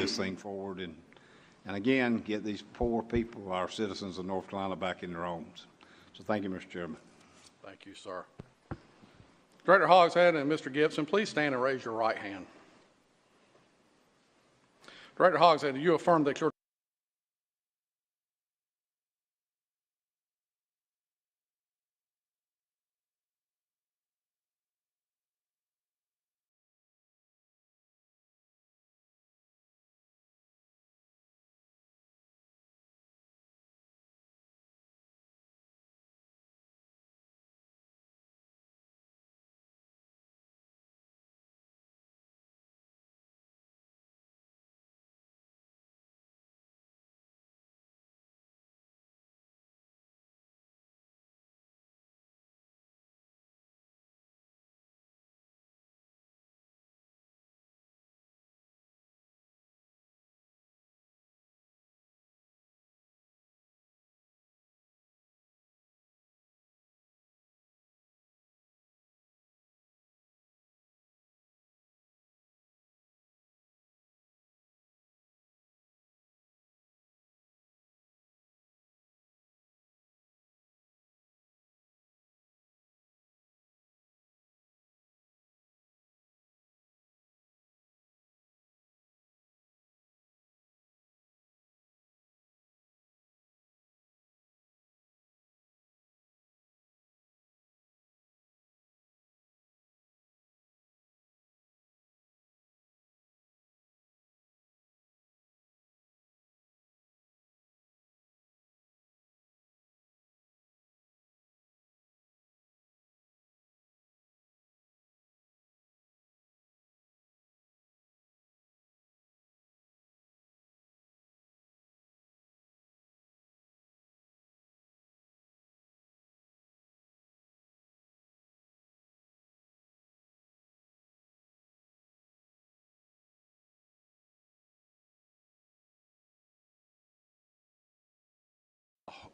this thing forward and again, get these poor people, our citizens of North Carolina, back in their homes. So thank you, Mr. Chairman. Thank you, sir. Director Hogshead and Mr. Gibson, please stand and raise your right hand. Director Hogshead, do you affirm that your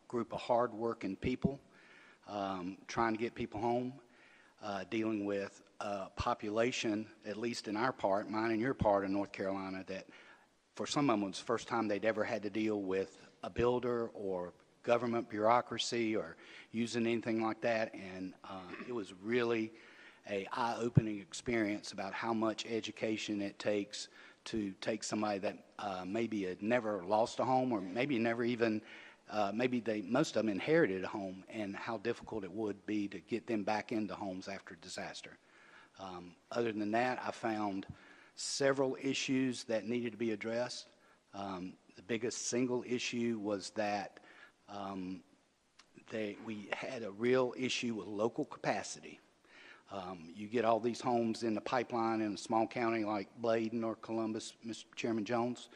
group of hard-working people trying to get people home, dealing with a population, at least in our part, mine and your part of North Carolina, that for some of them it was the first time they'd ever had to deal with a builder or government bureaucracy or using anything like that, and it was really an eye-opening experience about how much education it takes to take somebody that maybe had never lost a home or maybe never even most of them inherited a home, and how difficult it would be to get them back into homes after disaster. Other than that, I found several issues that needed to be addressed. The biggest single issue was that we had a real issue with local capacity. You get all these homes in the pipeline in a small county like Bladen or Columbus, Mr. Chairman Jones.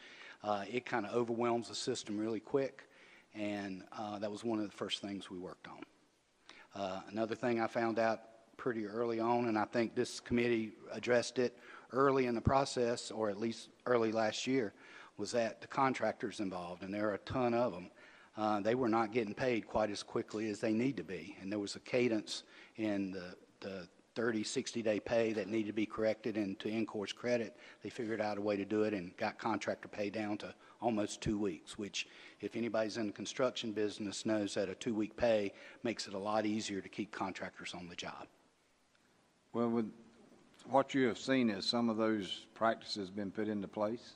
It kind of overwhelms the system really quick. And that was one of the first things we worked on. Another thing I found out pretty early on, and I think this committee addressed it early in the process, or at least early last year, was that the contractors involved, and there are a ton of them, they were not getting paid quite as quickly as they need to be. And there was a cadence in the 30, 60-day pay that needed to be corrected, and to Encore's credit, they figured out a way to do it and got contractor pay down to almost 2 weeks, which if anybody's in the construction business knows that a 2-week pay makes it a lot easier to keep contractors on the job. Well, with what you have seen, has some of those practices been put into place?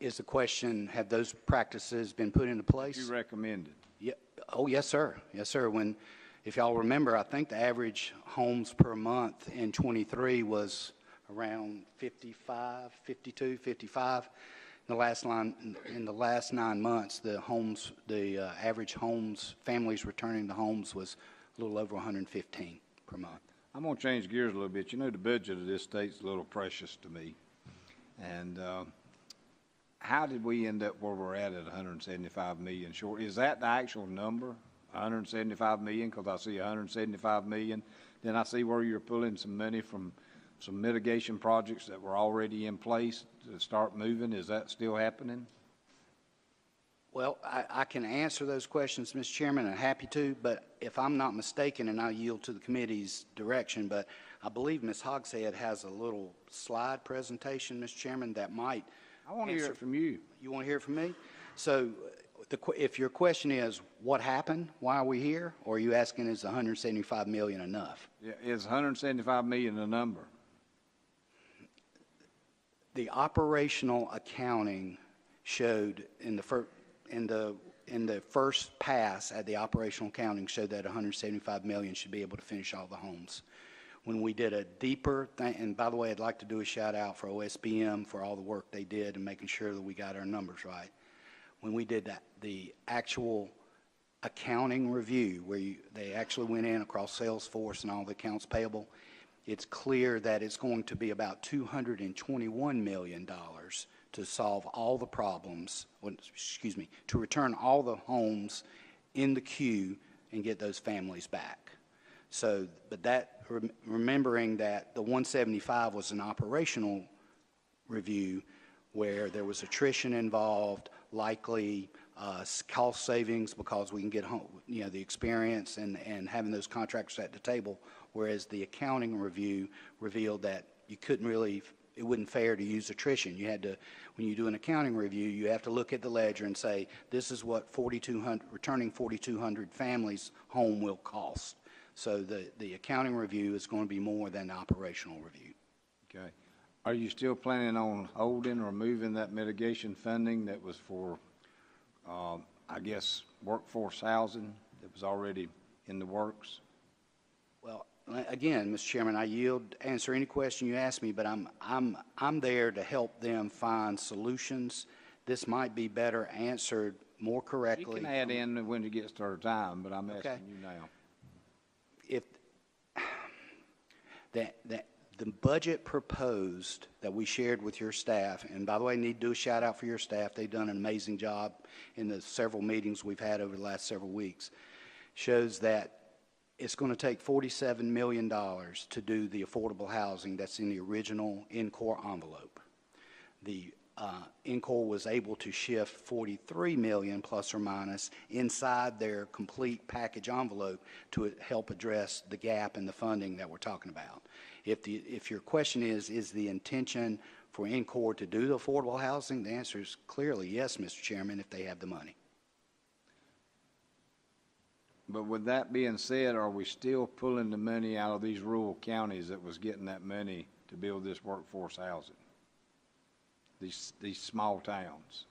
Is the question, have those practices been put into place? You recommended? Yeah. Oh, yes, sir. Yes, sir. If y'all remember, I think the average homes per month in 23 was around 55, 52, 55. In the last 9 months, the average homes, families returning to homes was a little over 115 per month. I'm going to change gears a little bit. You know, the budget of this state's a little precious to me. And how did we end up where we're at 175 million short? Is that the actual number, 175 million? Because I see 175 million. Then I see where you're pulling some money from some mitigation projects that were already in place to start moving. Is that still happening? Well, I can answer those questions, Mr. Chairman, and I'm happy to, but if I'm not mistaken, and I'll yield to the committee's direction, but I believe Ms. Hogshead has a little slide presentation, Mr. Chairman, that might I want to hear answer- it from you. You want to hear it from me? So if your question is, what happened? Why are we here? Or are you asking, is 175 million enough? Yeah, is 175 million a number? The operational accounting showed in the first pass at the operational accounting showed that 175 million should be able to finish all the homes. When we did a deeper thing, and by the way, I'd like to do a shout out for OSBM for all the work they did and making sure that we got our numbers right. When we did that, the actual accounting review where they actually went in across Salesforce and all the accounts payable, it's clear that it's going to be about $221 million to solve all the problems, to return all the homes in the queue and get those families back. So, but that, remembering that the 175 was an operational review where there was attrition involved, likely cost savings because we can get home, the experience and having those contractors at the table, whereas the accounting review revealed that you couldn't really, it wasn't fair to use attrition. You had to, when you do an accounting review, you have to look at the ledger and say, this is what returning 4,200 families home will cost. So the accounting review is going to be more than the operational review. Okay. Are you still planning on holding or moving that mitigation funding that was for, I guess, workforce housing that was already in the works? Well, again, Mr. Chairman, I yield to answer any question you ask me, but I'm there to help them find solutions. This might be better answered more correctly. You can add in when it gets to our time, but I'm asking you now. If the budget proposed that we shared with your staff, and by the way, I need to do a shout out for your staff. They've done an amazing job in the several meetings we've had over the last several weeks, shows that it's going to take $47 million to do the affordable housing that's in the original NCORE envelope. The NCORE was able to shift $43 million plus or minus inside their complete package envelope to help address the gap in the funding that we're talking about. If your question is the intention for NCORE to do the affordable housing, the answer is clearly yes, Mr. Chairman, if they have the money. But with that being said, are we still pulling the money out of these rural counties that was getting that money to build this workforce housing? These small towns,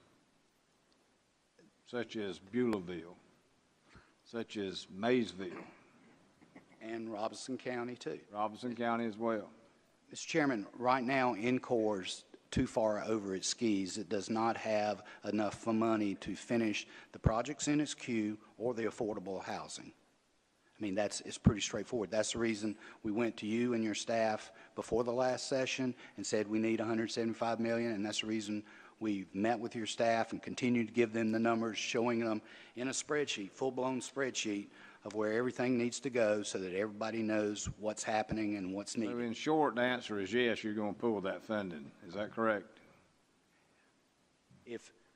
such as Beulahville, such as Maysville. And Robeson County, too. Robeson County as well. Mr. Chairman, right now, NCORE's too far over its skis. It does not have enough money to finish the projects in its queue or the affordable housing. I mean, it's pretty straightforward. That's the reason we went to you and your staff before the last session and said we need $175 million, and that's the reason we've met with your staff and continued to give them the numbers, showing them in a spreadsheet, full-blown spreadsheet of where everything needs to go so that everybody knows what's happening and what's needed. So in short, the answer is yes, you're going to pull that funding. Is that correct?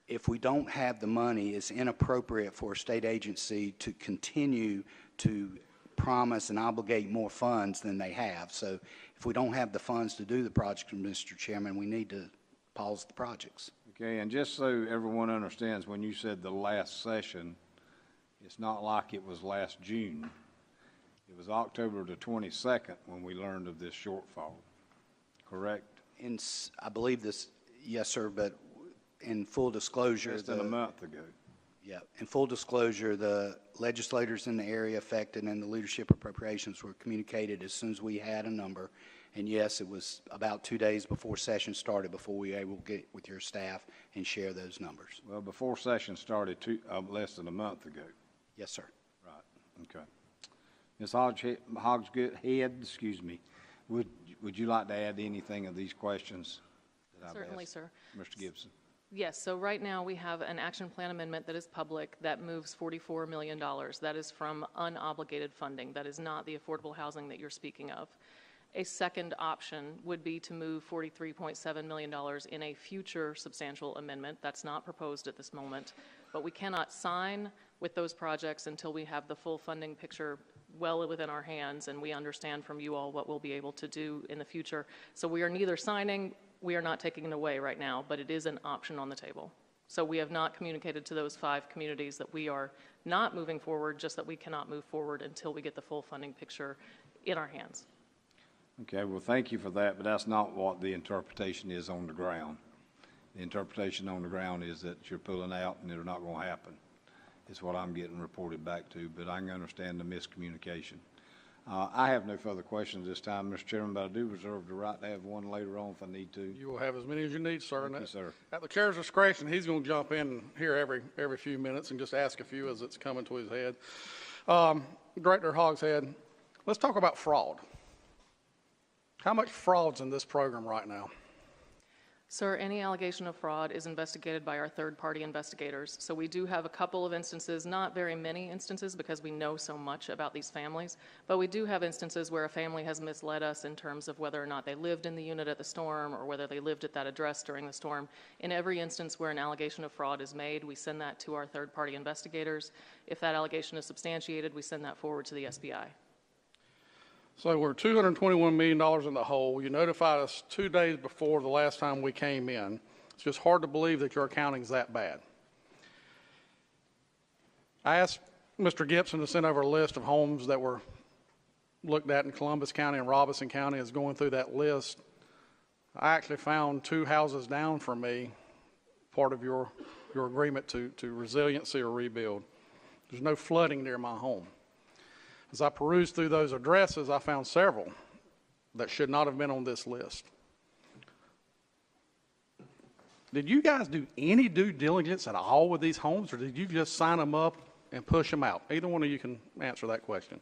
If we don't have the money, it's inappropriate for a state agency to continue to promise and obligate more funds than they have. So if we don't have the funds to do the project, Mr. Chairman, we need to pause the projects. Okay, and just so everyone understands, when you said the last session, it's not like it was last June. It was October the 22nd when we learned of this shortfall, correct? I believe this, yes, sir, but in full disclosure. Less than a month ago. Yeah, in full disclosure, the legislators in the area affected and the leadership appropriations were communicated as soon as we had a number. And yes, it was about 2 days before session started before we were able to get with your staff and share those numbers. Well, before session started less than a month ago. Yes, sir. Right, okay. Ms. Hogshead, excuse me, would you like to add anything of these questions that I've Certainly, asked? sir. Mr. Gibson. Yes, so right now we have an action plan amendment that is public that moves $44 million. That is from unobligated funding. That is not the affordable housing that you're speaking of. A second option would be to move $43.7 million in a future substantial amendment. That's not proposed at this moment, but we cannot sign with those projects until we have the full funding picture well within our hands, and we understand from you all what we'll be able to do in the future. So we are neither signing, we are not taking it away right now, but it is an option on the table. So we have not communicated to those 5 communities that we are not moving forward, just that we cannot move forward until we get the full funding picture in our hands. Okay, well, thank you for that, but that's not what the interpretation is on the ground. The interpretation on the ground is that you're pulling out and it's not going to happen. It's what I'm getting reported back to, but I can understand the miscommunication. I have no further questions this time, Mr. Chairman, but I do reserve the right to have one later on if I need to. You will have as many as you need, sir. Thank you, sir. At the chair's discretion, he's going to jump in here every few minutes and just ask a few as it's coming to his head. Director Hogshead, let's talk about fraud. How much fraud's in this program right now? Sir, any allegation of fraud is investigated by our third-party investigators. So we do have a couple of instances, not very many instances because we know so much about these families, but we do have instances where a family has misled us in terms of whether or not they lived in the unit at the storm or whether they lived at that address during the storm. In every instance where an allegation of fraud is made, we send that to our third-party investigators. If that allegation is substantiated, we send that forward to the SBI. So we're $221 million in the hole. You notified us 2 days before the last time we came in. It's just hard to believe that your accounting's that bad. I asked Mr. Gibson to send over a list of homes that were looked at in Columbus County and Robeson County. As going through that list, I actually found 2 houses down from me, part of your agreement to resiliency or rebuild. There's no flooding near my home. As I perused through those addresses, I found several that should not have been on this list. Did you guys do any due diligence at all with these homes, or did you just sign them up and push them out? Either one of you can answer that question.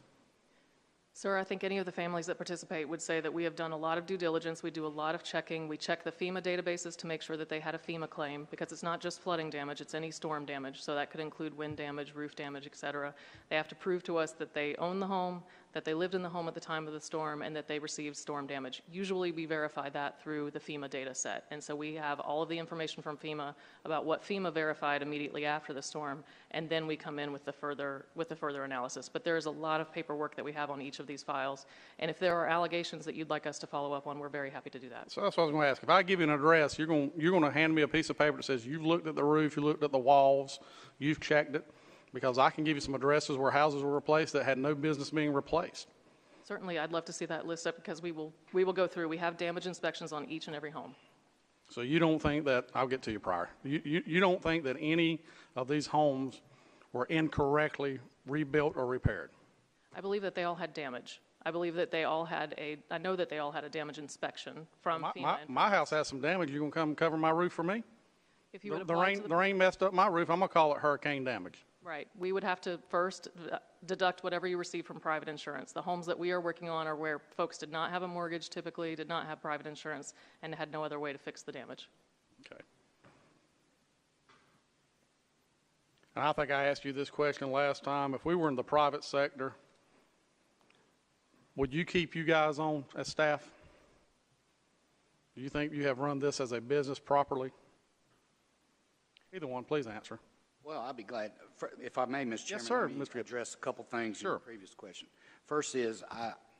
Sir, I think any of the families that participate would say that we have done a lot of due diligence. We do a lot of checking. We check the FEMA databases to make sure that they had a FEMA claim, because it's not just flooding damage, it's any storm damage. So that could include wind damage, roof damage, et cetera. They have to prove to us that they own the home, that they lived in the home at the time of the storm, and that they received storm damage. Usually we verify that through the FEMA data set. And so we have all of the information from FEMA about what FEMA verified immediately after the storm, and then we come in with the further analysis. But there is a lot of paperwork that we have on each of these files, and if there are allegations that you'd like us to follow up on, we're very happy to do that. So that's what I was going to ask. If I give you an address, you're going to hand me a piece of paper that says you've looked at the roof, you looked at the walls, you've checked it, because I can give you some addresses where houses were replaced that had no business being replaced. Certainly, I'd love to see that list up, because we will go through. We have damage inspections on each and every home. So you don't think that, I'll get to you prior, you don't think that any of these homes were incorrectly rebuilt or repaired? I believe that they all had damage. I believe that they all had I know that they all had a damage inspection from FEMA. My house has some damage. You going to come cover my roof for me? If you would The apply to rain messed up my roof. I'm going to call it hurricane damage. Right. We would have to first deduct whatever you receive from private insurance. The homes that we are working on are where folks did not have a mortgage, typically did not have private insurance, and had no other way to fix the damage. Okay. And I think I asked you this question last time. If we were in the private sector, would you keep you guys on as staff? Do you think you have run this as a business properly? Either one, please answer. Well, I'll be glad. If I may, Mr. Chairman, Yes, sir, let me Mr. address a couple things in Sure. the previous question. First is,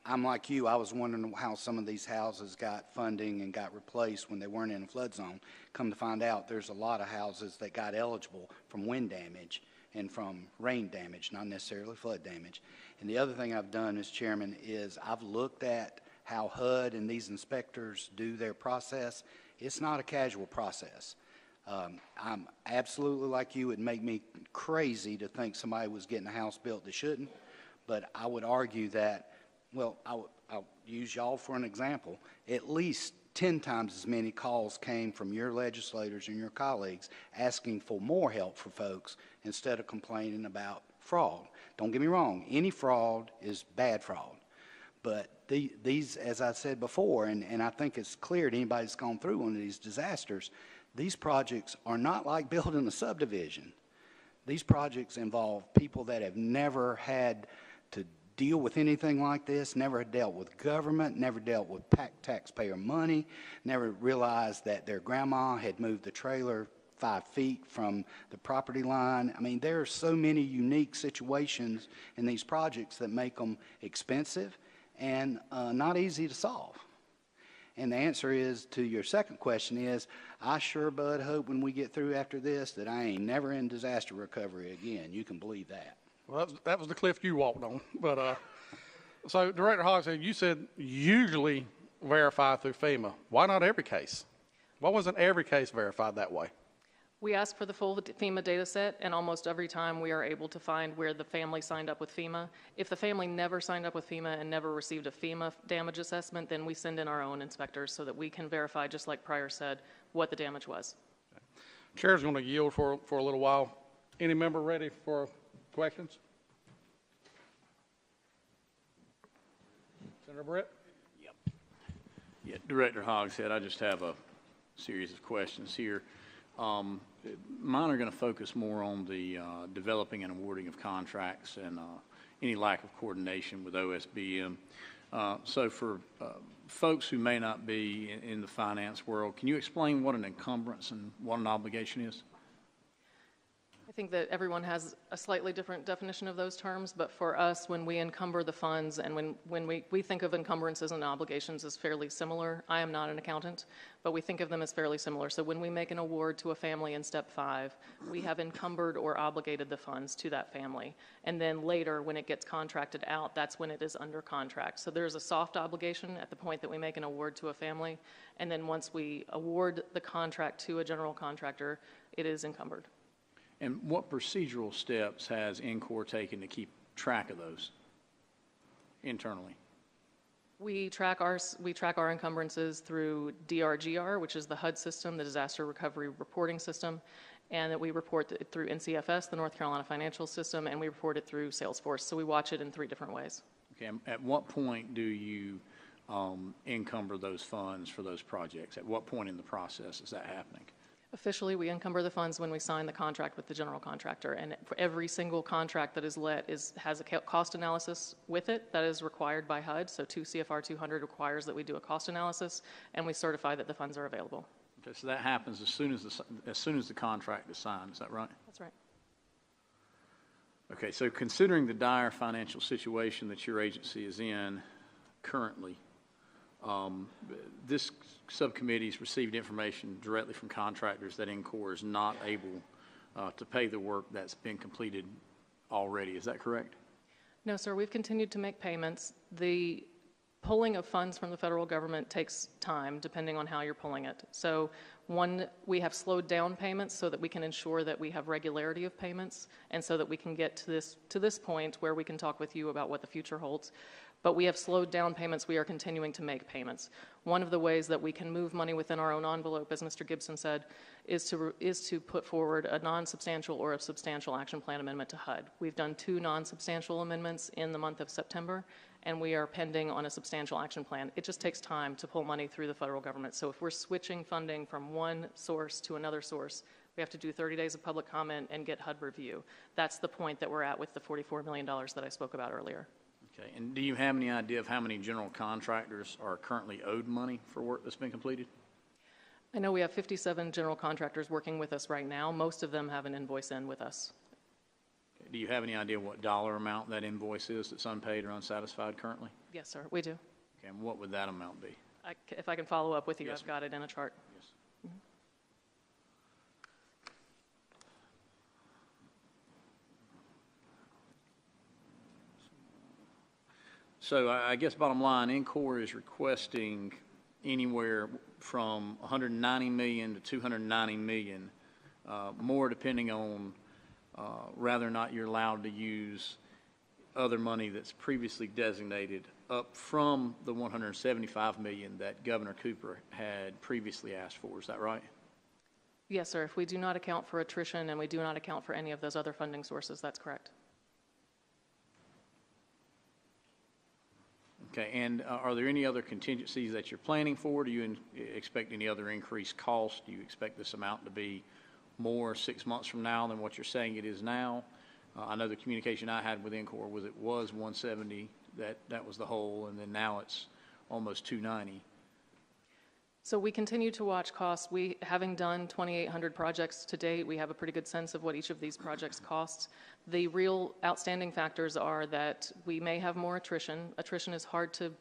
I'm like you. I was wondering how some of these houses got funding and got replaced when they weren't in a flood zone. Come to find out, there's a lot of houses that got eligible from wind damage and from rain damage, not necessarily flood damage. And the other thing I've done, Mr. Chairman, is I've looked at how HUD and these inspectors do their process. It's not a casual process. I'm absolutely like you. It'd make me crazy to think somebody was getting a house built that shouldn't. But I would argue that, well, I'll use y'all for an example. At least 10 times as many calls came from your legislators and your colleagues asking for more help for folks instead of complaining about fraud. Don't get me wrong. Any fraud is bad fraud. But these, as I said before, and I think it's clear to anybody that's gone through one of these disasters, these projects are not like building a subdivision. These projects involve people that have never had to deal with anything like this, never dealt with government, never dealt with taxpayer money, never realized that their grandma had moved the trailer 5 feet from the property line. I mean, there are so many unique situations in these projects that make them expensive and not easy to solve. And the answer is, to your second question is, I sure, Bud, hope when we get through after this that I ain't never in disaster recovery again. You can believe that. Well, that was the cliff you walked on. But so, Director Hogshead, you said usually verify through FEMA. Why not every case? Why wasn't every case verified that way? We ask for the full FEMA data set, and almost every time we are able to find where the family signed up with FEMA. If the family never signed up with FEMA and never received a FEMA damage assessment, then we send in our own inspectors so that we can verify, just like Pryor said, what the damage was. Chair's going to yield for a little while. Any member ready for questions? Senator Brett? Yeah, Director Hogshead, I just have a series of questions here. Mine are going to focus more on the developing and awarding of contracts and any lack of coordination with OSBM. So for folks who may not be in the finance world, can you explain what an encumbrance and what an obligation is? I think that everyone has a slightly different definition of those terms, but for us, when we encumber the funds and when we think of encumbrances and obligations as fairly similar. I am not an accountant, but we think of them as fairly similar. So when we make an award to a family in step 5, we have encumbered or obligated the funds to that family. And then later, when it gets contracted out, that's when it is under contract. So there's a soft obligation at the point that we make an award to a family, and then once we award the contract to a general contractor, it is encumbered. And what procedural steps has INCOR taken to keep track of those internally? We track our encumbrances through DRGR, which is the HUD system, the Disaster Recovery Reporting System, and that we report it through NCFS, the North Carolina Financial System, and we report it through Salesforce. So we watch it in 3 different ways. Okay. At what point do you encumber those funds for those projects? At what point in the process is that happening? Officially, we encumber the funds when we sign the contract with the general contractor, and for every single contract that is let has a cost analysis with it that is required by HUD. So 2 CFR 200 requires that we do a cost analysis, and we certify that the funds are available. Okay, so that happens as soon as the contract is signed. Is that right? That's right. Okay, so considering the dire financial situation that your agency is in currently, this subcommittee's received information directly from contractors that INCOR is not able to pay the work that's been completed already. Is that correct? No, sir. We've continued to make payments. The pulling of funds from the federal government takes time, depending on how you're pulling it. So, one, we have slowed down payments so that we can ensure that we have regularity of payments, and so that we can get to this point where we can talk with you about what the future holds. But we have slowed down payments. We are continuing to make payments. One of the ways that we can move money within our own envelope, as Mr. Gibson said, is to put forward a non-substantial or a substantial action plan amendment to HUD. We've done 2 non-substantial amendments in the month of September, and we are pending on a substantial action plan. It just takes time to pull money through the federal government. So if we're switching funding from one source to another source, we have to do 30 days of public comment and get HUD review. That's the point that we're at with the $44 million that I spoke about earlier. Okay, and do you have any idea of how many general contractors are currently owed money for work that's been completed? I know we have 57 general contractors working with us right now. Most of them have an invoice in with us. Okay, do you have any idea what dollar amount that invoice is that's unpaid or unsatisfied currently? Yes, sir, we do. Okay, and what would that amount be? If I can follow up with you, Yes, I've got it in a chart. Yes. So I guess bottom line, INCOR is requesting anywhere from $190 million to $290 million, more depending on whether or not you're allowed to use other money that's previously designated, up from the $175 million that Governor Cooper had previously asked for. Is that right? Yes, sir. If we do not account for attrition and we do not account for any of those other funding sources, that's correct. Okay, and are there any other contingencies that you're planning for? Do you expect any other increased costs? Do you expect this amount to be more 6 months from now than what you're saying it is now? I know the communication I had with INCOR was it was 170, that was the whole, and then now it's almost 290. So we continue to watch costs. We, having done 2,800 projects to date, we have a pretty good sense of what each of these projects costs. The real outstanding factors are that we may have more attrition. Attrition is hard to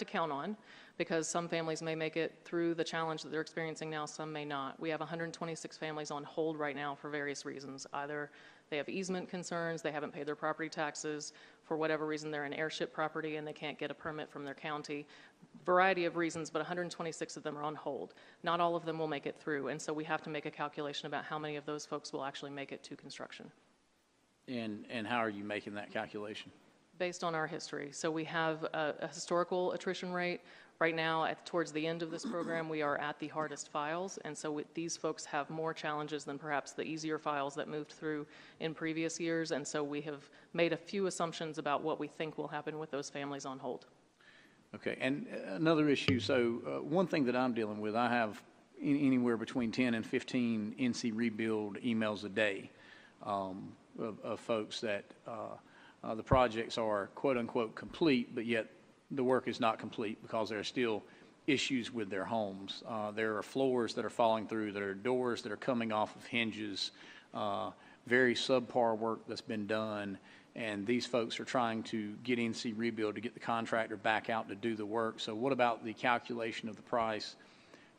count on because some families may make it through the challenge that they're experiencing now, some may not. We have 126 families on hold right now for various reasons. Either they have easement concerns, they haven't paid their property taxes, for whatever reason they're an airship property and they can't get a permit from their county. Variety of reasons, but 126 of them are on hold. Not all of them will make it through, and so we have to make a calculation about how many of those folks will actually make it to construction. And how are you making that calculation? Based on our history. So we have a historical attrition rate. Right now, towards the end of this program, we are at the hardest files, and so these folks have more challenges than perhaps the easier files that moved through in previous years, and so we have made a few assumptions about what we think will happen with those families on hold. Okay, and another issue, so one thing that I'm dealing with, I have anywhere between 10 and 15 NC Rebuild emails a day of folks that the projects are quote-unquote complete, but yet the work is not complete because there are still issues with their homes. There are floors that are falling through, there are doors that are coming off of hinges, very subpar work that's been done, and these folks are trying to get NC Rebuild to get the contractor back out to do the work. So what about the calculation of the price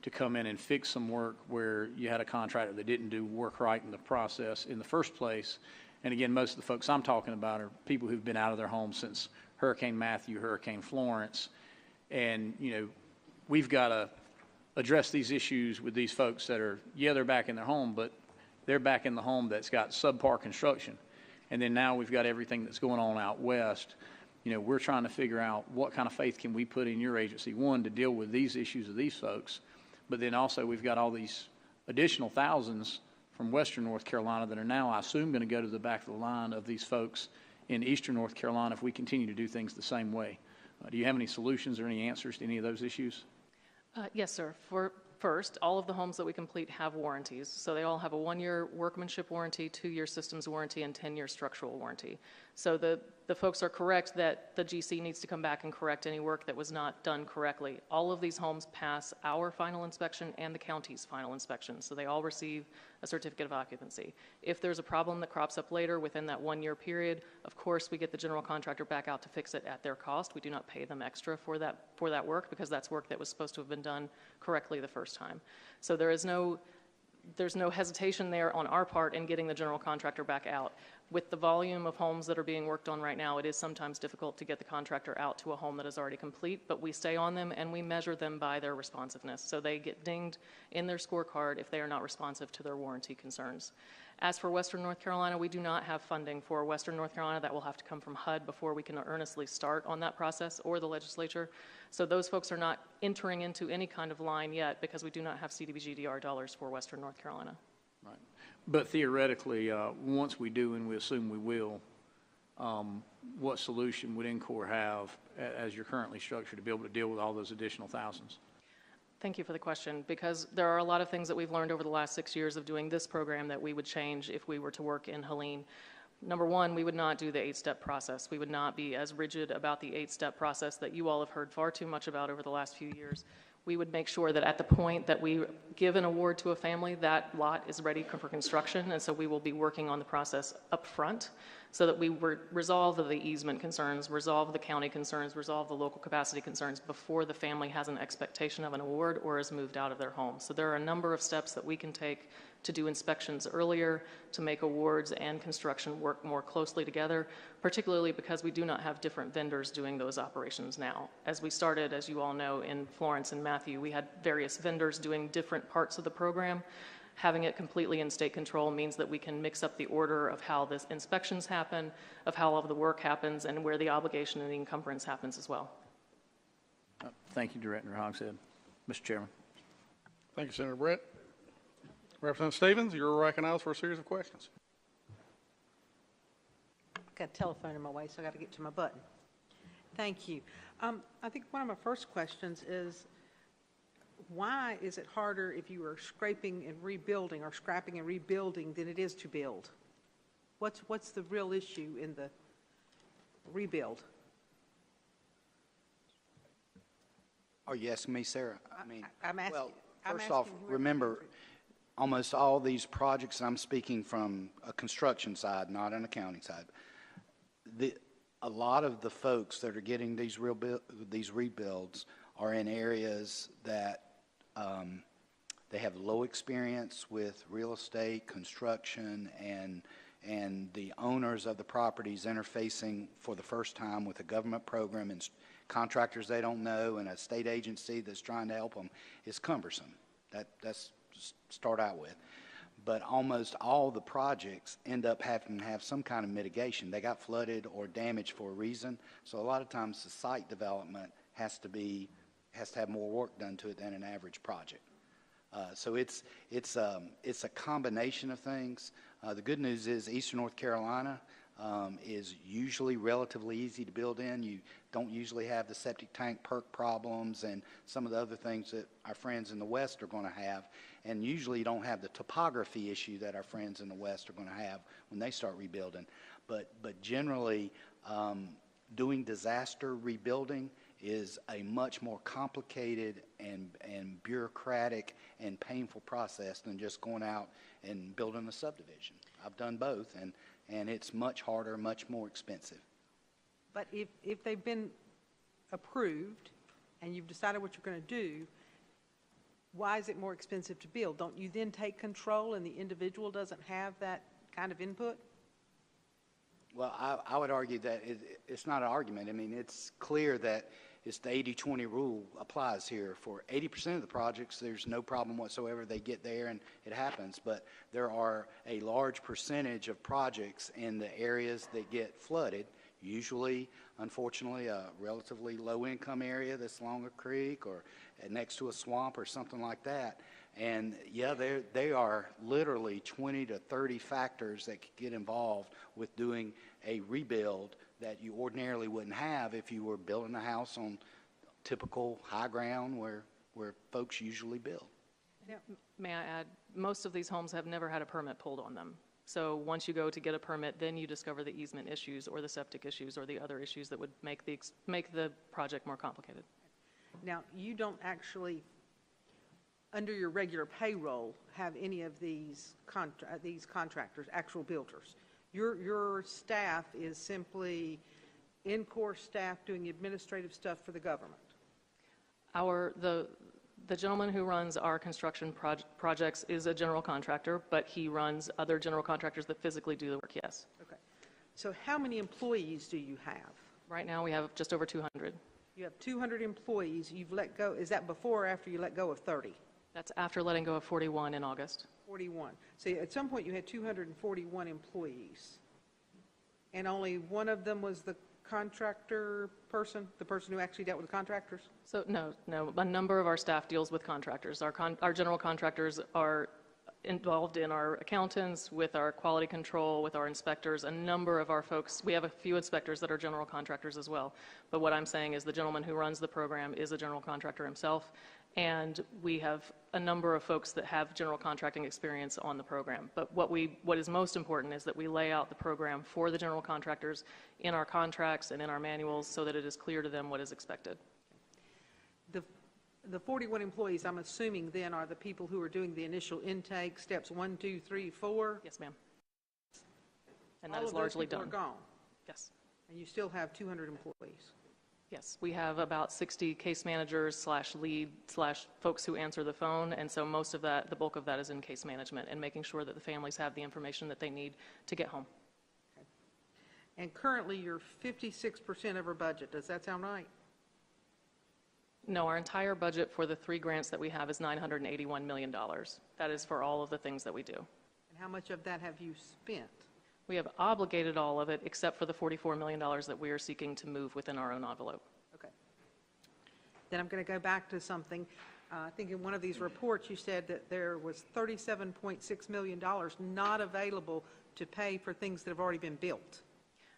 to come in and fix some work where you had a contractor that didn't do work right in the process in the first place? And again, most of the folks I'm talking about are people who've been out of their homes since Hurricane Matthew, Hurricane Florence. And, you know, we've got to address these issues with these folks that are, yeah, they're back in their home, but they're back in the home that's got subpar construction. And then now we've got everything that's going on out west. You know, we're trying to figure out what kind of faith can we put in your agency, one, to deal with these issues of these folks, but then also we've got all these additional thousands from western North Carolina that are now, I assume, going to go to the back of the line of these folks in eastern North Carolina if we continue to do things the same way. Do you have any solutions or any answers to any of those issues? Yes, sir. First, all of the homes that we complete have warranties. So they all have a 1-year workmanship warranty, 2-year systems warranty, and 10-year structural warranty. So the folks are correct that the GC needs to come back and correct any work that was not done correctly. All of these homes pass our final inspection and the county's final inspection, so they all receive a certificate of occupancy. If there's a problem that crops up later within that 1-year period, of course we get the general contractor back out to fix it at their cost. We do not pay them extra for that work because that's work that was supposed to have been done correctly the first time. So there's no hesitation there on our part in getting the general contractor back out. With the volume of homes that are being worked on right now, it is sometimes difficult to get the contractor out to a home that is already complete, but we stay on them and we measure them by their responsiveness. So they get dinged in their scorecard if they are not responsive to their warranty concerns. As for Western North Carolina, we do not have funding for Western North Carolina. That will have to come from HUD before we can earnestly start on that process, or the legislature. So those folks are not entering into any kind of line yet because we do not have CDBG-DR dollars for Western North Carolina. Right. But theoretically, once we do, and we assume we will, what solution would NCORE have as you're currently structured to be able to deal with all those additional thousands? Thank you for the question, because there are a lot of things that we've learned over the last 6 years of doing this program that we would change if we were to work in Helene. Number one, we would not do the 8-step process. We would not be as rigid about the 8-step process that you all have heard far too much about over the last few years. We would make sure that at the point that we give an award to a family, that lot is ready for construction, and so we will be working on the process up front so that we resolve the easement concerns, resolve the county concerns, resolve the local capacity concerns before the family has an expectation of an award or is moved out of their home. So there are a number of steps that we can take to do inspections earlier, to make awards and construction work more closely together, particularly because we do not have different vendors doing those operations now. As we started, as you all know, in Florence and Matthew, we had various vendors doing different parts of the program. Having it completely in state control means that we can mix up the order of how the inspections happen, of how all of the work happens, and where the obligation and the encumbrance happens as well. Thank you, Director Hogshead. Mr. Chairman. Thank you, Senator Brett. Representative Stevens, you're recognized for a series of questions. I've got a telephone in my way, so I got to get to my button. Thank you. I think one of my first questions is, why is it harder if you are scraping and rebuilding or scrapping and rebuilding than it is to build? What's the real issue in the rebuild? Are you asking me, Sarah? I mean, I'm asking- well, I'm first off, asking whoever remember, answered. almost all these projects, I'm speaking from a construction side, not an accounting side. A lot of the folks that are getting these rebuilds are in areas that they have low experience with real estate, construction, and the owners of the properties interfacing for the first time with a government program and contractors they don't know and a state agency that's trying to help them is cumbersome. That's start out with. But almost all the projects end up having to have some kind of mitigation. They got flooded or damaged for a reason. So a lot of times the site development has to have more work done to it than an average project. So it's a combination of things. The good news is Eastern North Carolina is usually relatively easy to build in. You don't usually have the septic tank perk problems and some of the other things that our friends in the West are going to have. And usually you don't have the topography issue that our friends in the West are going to have when they start rebuilding. But generally, doing disaster rebuilding is a much more complicated and bureaucratic and painful process than just going out and building a subdivision. I've done both, and it's much harder, much more expensive. But if they've been approved and you've decided what you're going to do, why is it more expensive to build? Don't you then take control and the individual doesn't have that kind of input? Well, I would argue that it's not an argument. I mean, it's clear that it's the 80-20 rule applies here. For 80% of the projects, there's no problem whatsoever. They get there and it happens. But there are a large percentage of projects in the areas that get flooded, usually, unfortunately, a relatively low-income area that's along a creek or next to a swamp or something like that. And, yeah, they are literally 20 to 30 factors that could get involved with doing a rebuild that you ordinarily wouldn't have if you were building a house on typical high ground where folks usually build. Yeah. May I add, most of these homes have never had a permit pulled on them. So once you go to get a permit, then you discover the easement issues or the septic issues or the other issues that would make the project more complicated. Now, you don't actually, under your regular payroll, have any of these contractors, actual builders. Your staff is simply in-course staff doing administrative stuff for the government. The gentleman who runs our construction projects is a general contractor, but he runs other general contractors that physically do the work, yes. Okay. So how many employees do you have? Right now, we have just over 200. You have 200 employees. You've let go, is that before or after you let go of 30? That's after letting go of 41 in August. 41. So at some point you had 241 employees. And only one of them was the contractor person, the person who actually dealt with the contractors? So no, a number of our staff deals with contractors. Our general contractors are involved in our accountants, with our quality control, with our inspectors. A number of our folks, we have a few inspectors that are general contractors as well. But what I'm saying is the gentleman who runs the program is a general contractor himself. And we have a number of folks that have general contracting experience on the program. But what is most important is that we lay out the program for the general contractors in our contracts and in our manuals so that it is clear to them what is expected. The 41 employees, I'm assuming then, are the people who are doing the initial intake, steps 1, 2, 3, 4? Yes, ma'am. And that is largely done. All of those people are gone? Yes. And you still have 200 employees? Yes, we have about 60 case managers / lead / folks who answer the phone, and so most of that, the bulk of that is in case management and making sure that the families have the information that they need to get home. Okay. And currently you're 56% of our budget. Does that sound right? No, our entire budget for the 3 grants that we have is $981 million. That is for all of the things that we do. And how much of that have you spent? We have obligated all of it except for the $44 million that we are seeking to move within our own envelope. Okay. Then I'm going to go back to something. I think in one of these reports you said that there was $37.6 million not available to pay for things that have already been built.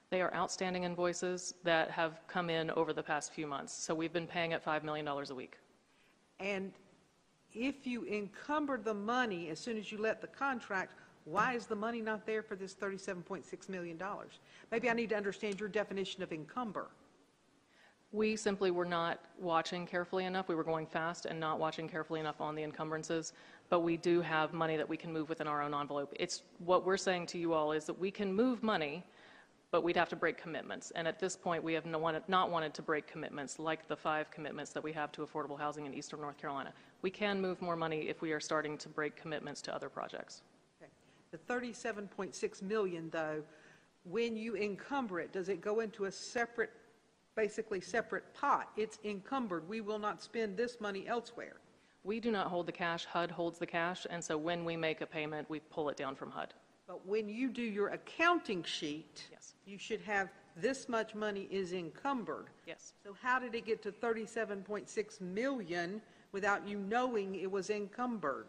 They are outstanding invoices that have come in over the past few months. So we've been paying at $5 million a week. And if you encumbered the money as soon as you let the contract, why is the money not there for this $37.6 million? Maybe I need to understand your definition of encumber. We simply were not watching carefully enough. We were going fast and not watching carefully enough on the encumbrances, but we do have money that we can move within our own envelope. It's what we're saying to you all is that we can move money, but we'd have to break commitments. And at this point, we have not wanted to break commitments like the 5 commitments that we have to affordable housing in Eastern North Carolina. We can move more money if we are starting to break commitments to other projects. Okay. The 37.6 million, though, when you encumber it, does it go into a separate, basically separate pot? It's encumbered. We will not spend this money elsewhere. We do not hold the cash. HUD holds the cash, and so when we make a payment, we pull it down from HUD. But when you do your accounting sheet, Yes. you should have this much money is encumbered. Yes. So how did it get to 37.6 million without you knowing it was encumbered?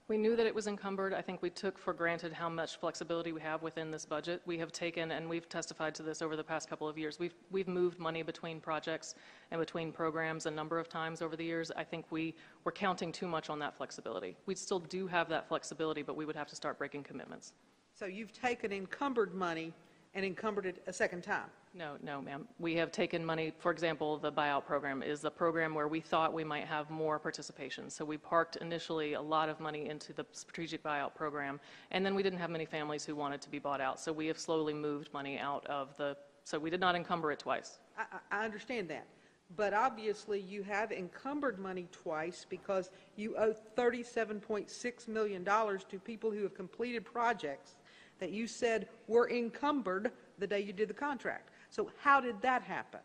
We knew that it was encumbered. I think we took for granted how much flexibility we have within this budget. We have taken, and we've testified to this over the past couple of years, we've moved money between projects and between programs a number of times over the years. I think we were counting too much on that flexibility. We still do have that flexibility, but we would have to start breaking commitments. So you've taken encumbered money and encumbered it a second time? No, ma'am. We have taken money, for example, the buyout program is the program where we thought we might have more participation. So we parked initially a lot of money into the strategic buyout program, and then we didn't have many families who wanted to be bought out. So we have slowly moved money out of so we did not encumber it twice. I understand that. But obviously you have encumbered money twice because you owe $37.6 million to people who have completed projects that you said were encumbered the day you did the contract. So how did that happen?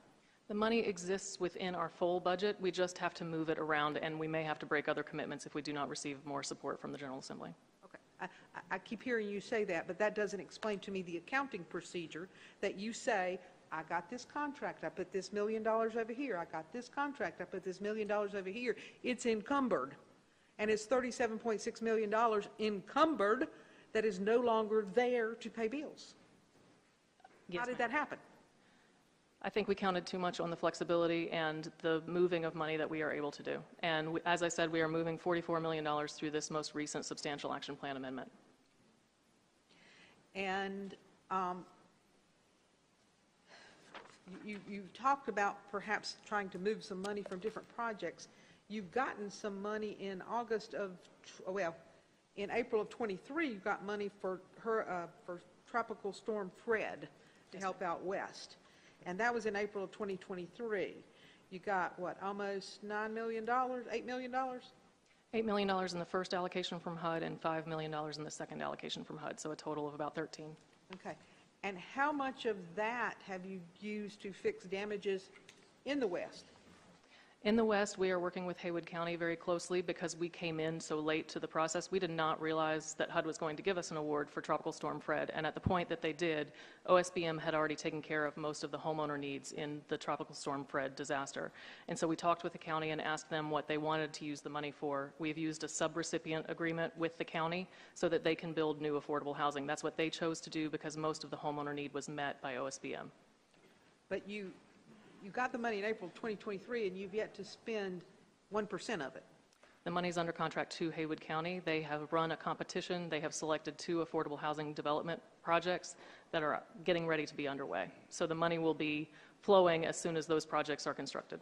The money exists within our full budget. We just have to move it around, and we may have to break other commitments if we do not receive more support from the General Assembly. Okay. I keep hearing you say that, but that doesn't explain to me the accounting procedure that you say, I got this contract, I put this $1 million over here, I got this contract, I put this $1 million over here. It's encumbered, and it's $37.6 million encumbered that is no longer there to pay bills. Yes, How did that happen? I think we counted too much on the flexibility and the moving of money that we are able to do. And as I said, we are moving $44 million through this most recent substantial action plan amendment. And you talked about perhaps trying to move some money from different projects. You've gotten some money in in April of 23, you got money for Tropical Storm Fred to help out west. And that was in April of 2023. You got, what, almost $9 million, $8 million? $8 million in the first allocation from HUD and $5 million in the second allocation from HUD, so a total of about 13. Okay. And how much of that have you used to fix damages in the west? In the west, we are working with Haywood County very closely because we came in so late to the process. We did not realize that HUD was going to give us an award for Tropical Storm Fred, and at the point that they did, OSBM had already taken care of most of the homeowner needs in the Tropical Storm Fred disaster. And so we talked with the county and asked them what they wanted to use the money for. We've used a subrecipient agreement with the county so that they can build new affordable housing. That's what they chose to do because most of the homeowner need was met by OSBM. But you got the money in April 2023, and you've yet to spend 1% of it. The money's under contract to Haywood County. They have run a competition. They have selected 2 affordable housing development projects that are getting ready to be underway. So the money will be flowing as soon as those projects are constructed.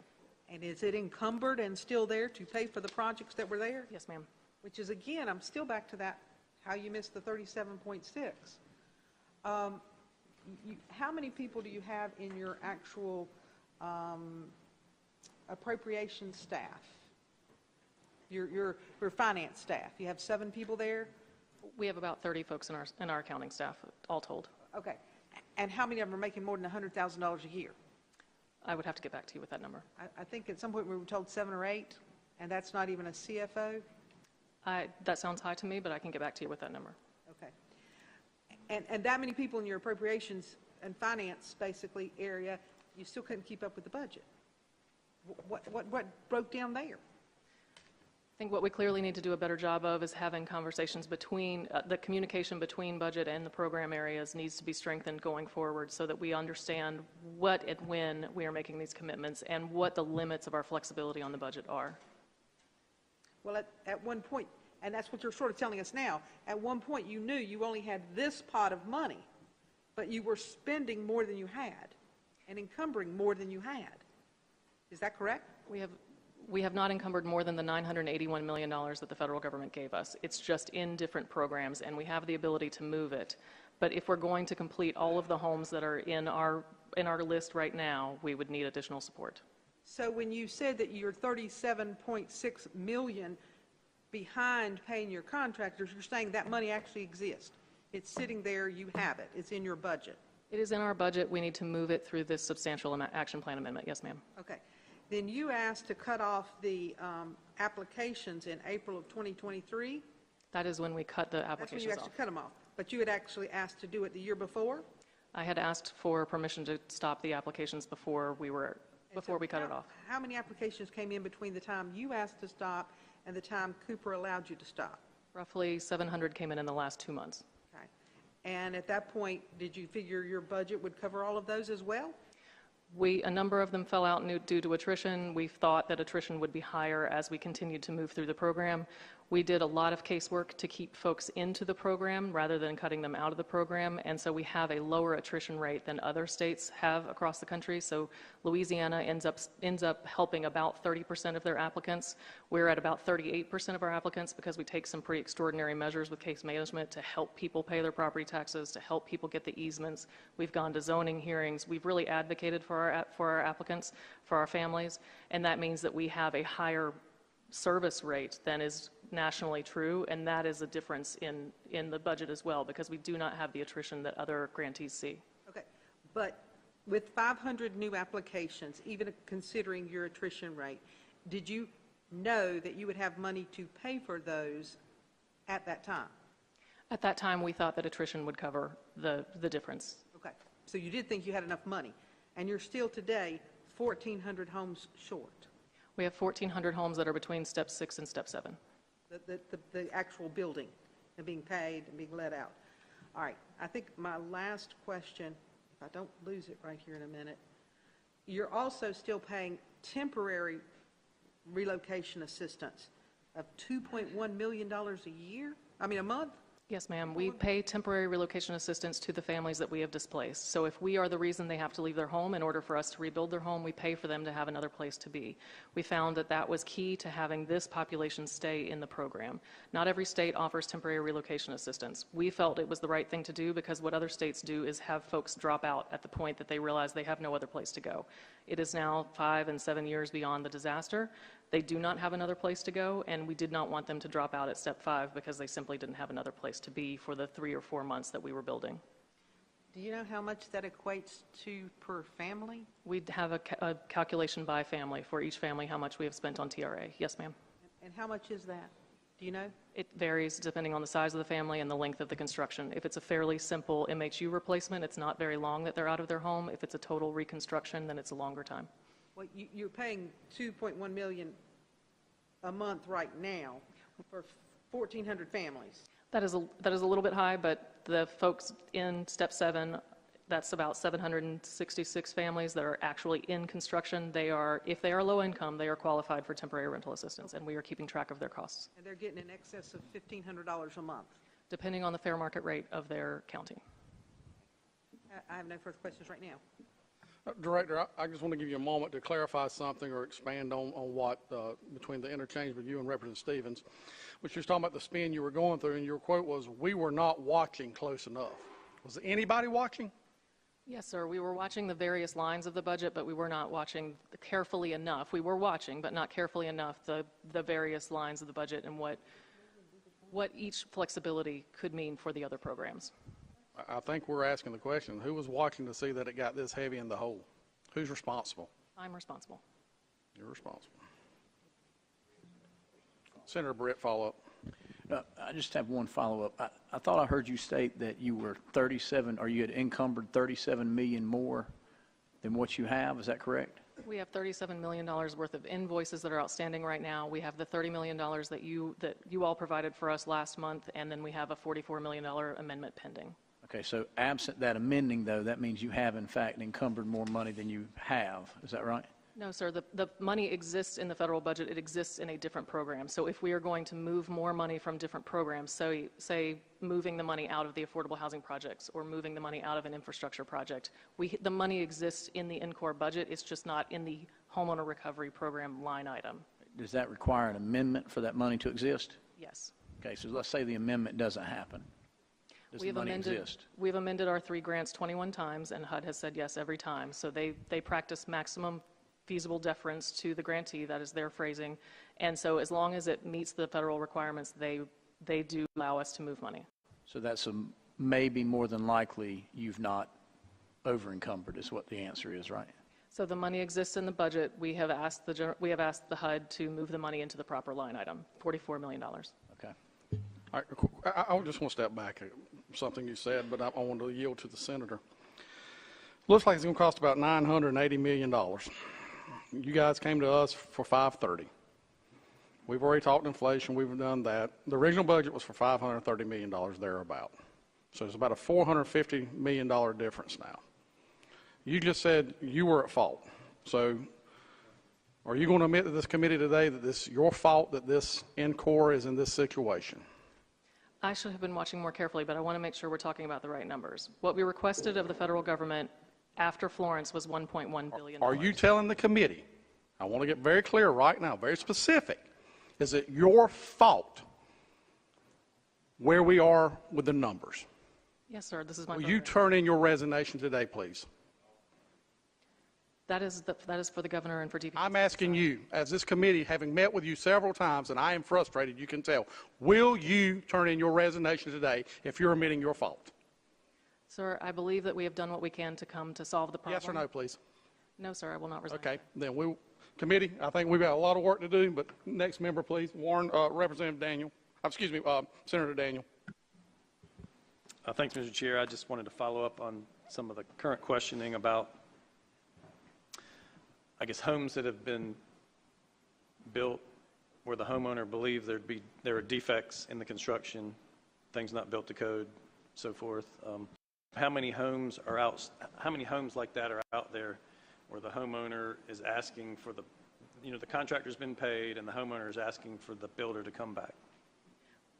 And is it encumbered and still there to pay for the projects that were there? Yes, ma'am. Which is, again, I'm still back to that, how you missed the 37.6. How many people do you have in your actual appropriation staff, your finance staff? You have 7 people there? We have about 30 folks in our accounting staff, all told. Okay. And how many of them are making more than $100,000 a year? I would have to get back to you with that number. I think at some point we were told 7 or 8, and that's not even a CFO? That sounds high to me, but I can get back to you with that number. Okay. And that many people in your appropriations and finance, basically, area, you still couldn't keep up with the budget. What broke down there? I think what we clearly need to do a better job of is having conversations between, the communication between budget and the program areas needs to be strengthened going forward so that we understand what and when we are making these commitments and what the limits of our flexibility on the budget are. Well, at one point, and that's what you're sort of telling us now, at one point you knew you only had this pot of money, but you were spending more than you had and encumbering more than you had. Is that correct? We have not encumbered more than the $981 million that the federal government gave us. It's just in different programs, and we have the ability to move it. But if we're going to complete all of the homes that are in our list right now, we would need additional support. So when you said that you're 37.6 million behind paying your contractors, you're saying that money actually exists. It's sitting there, you have it, it's in your budget. It is in our budget. We need to move it through this substantial action plan amendment. Yes, ma'am. Okay. Then you asked to cut off the applications in April of 2023. That is when we cut the That's when applications you off. actually cut them off. But you had actually asked to do it the year before? I had asked for permission to stop the applications before we cut it off. How many applications came in between the time you asked to stop and the time Cooper allowed you to stop? Roughly 700 came in the last 2 months. Okay. And at that point, did you figure your budget would cover all of those as well? A number of them fell out due to attrition. We thought that attrition would be higher as we continued to move through the program. We did a lot of casework to keep folks into the program rather than cutting them out of the program, and so we have a lower attrition rate than other states have across the country. So Louisiana ends up helping about 30% of their applicants. We're at about 38% of our applicants because we take some pretty extraordinary measures with case management to help people pay their property taxes, to help people get the easements. We've gone to zoning hearings. We've really advocated for our applicants, for our families, and that means that we have a higher service rate than is nationally true, and that is a difference in the budget as well, because we do not have the attrition that other grantees see. Okay. But with 500 new applications, even considering your attrition rate, did you know that you would have money to pay for those at that time? At that time, we thought that attrition would cover the difference. Okay. So you did think you had enough money, and you're still today 1,400 homes short. We have 1,400 homes that are between step 6 and step 7. The actual building and being paid and being let out. All right. I think my last question, if I don't lose it right here in a minute, you're also still paying temporary relocation assistance of $2.1 million a month? Yes, ma'am. We pay temporary relocation assistance to the families that we have displaced. So if we are the reason they have to leave their home, in order for us to rebuild their home, we pay for them to have another place to be. We found that that was key to having this population stay in the program. Not every state offers temporary relocation assistance. We felt it was the right thing to do because what other states do is have folks drop out at the point that they realize they have no other place to go. It is now 5 and 7 years beyond the disaster. They do not have another place to go, and we did not want them to drop out at step 5 because they simply didn't have another place to be for the 3 or 4 months that we were building. Do you know how much that equates to per family? We'd have a calculation by family for each family how much we have spent on TRA. Yes, ma'am. And how much is that? Do you know? It varies depending on the size of the family and the length of the construction. If it's a fairly simple MHU replacement, it's not very long that they're out of their home. If it's a total reconstruction, then it's a longer time. Well, you're paying $2.1 million a month right now for 1,400 families. That is a little bit high, but the folks in step 7, that's about 766 families that are actually in construction. If they are low income, they are qualified for temporary rental assistance, and we are keeping track of their costs. And they're getting in excess of $1,500 a month. Depending on the fair market rate of their county. I have no further questions right now. Director, I just want to give you a moment to clarify something or expand on what, between the interchange with you and Representative Stevens, which you was talking about the spin you were going through, and your quote was, "We were not watching close enough." Was anybody watching? Yes, sir. We were watching the various lines of the budget, but we were not watching carefully enough. We were watching, but not carefully enough, the various lines of the budget and what each flexibility could mean for the other programs. I think we're asking the question, who was watching to see that it got this heavy in the hole? Who's responsible? I'm responsible. You're responsible. Senator Britt, follow up. I just have one follow-up. I thought I heard you state that you were 37, or you had encumbered 37 million more than what you have. Is that correct? We have $37 million worth of invoices that are outstanding right now. We have the $30 million that you all provided for us last month, and then we have a $44 million amendment pending. Okay, so absent that amending, though, that means you have, in fact, encumbered more money than you have. Is that right? No, sir. The money exists in the federal budget. It exists in a different program. So if we are going to move more money from different programs, so say moving the money out of the affordable housing projects or moving the money out of an infrastructure project, the money exists in the INCOR budget. It's just not in the homeowner recovery program line item. Does that require an amendment for that money to exist? Yes. Okay, so let's say the amendment doesn't happen. Does the money exist? We've amended our 3 grants 21 times, and HUD has said yes every time. So they practice maximum feasible deference to the grantee, that is their phrasing. And so as long as it meets the federal requirements, they do allow us to move money. So that's a maybe more than likely you've not over-encumbered is what the answer is, right? So the money exists in the budget. We have asked the HUD to move the money into the proper line item, $44 million. Okay. I just want to step back at something you said, but I want to yield to the senator. Looks like it's going to cost about $980 million. You guys came to us for $530. We've already talked inflation. We've done that. The original budget was for $530 million thereabout. So it's about a $450 million difference now. You just said you were at fault. So are you going to admit to this committee today that this is your fault that this Encore is in this situation? I should have been watching more carefully, but I want to make sure we're talking about the right numbers. What we requested of the federal government after Florence was $1.1 billion. Are you telling the committee, I want to get very clear right now, very specific, is it your fault where we are with the numbers? Yes, sir. This is my Will you program. turn in your resignation today, please? That is for the governor and for DPS. I'm asking you, as this committee, having met with you several times, and I am frustrated, you can tell, will you turn in your resignation today if you're admitting your fault? Sir, I believe that we have done what we can to come to solve the problem. Yes or no, please? No, sir, I will not resign. Okay, then committee, I think we've got a lot of work to do, but next member, please. Representative Daniel, Senator Daniel. Thanks, Mr. Chair. I just wanted to follow up on some of the current questioning about, I guess, homes that have been built where the homeowner believed there are defects in the construction, things not built to code, so forth. How many homes like that are out there where the homeowner is asking for the contractor's been paid and the homeowner is asking for the builder to come back?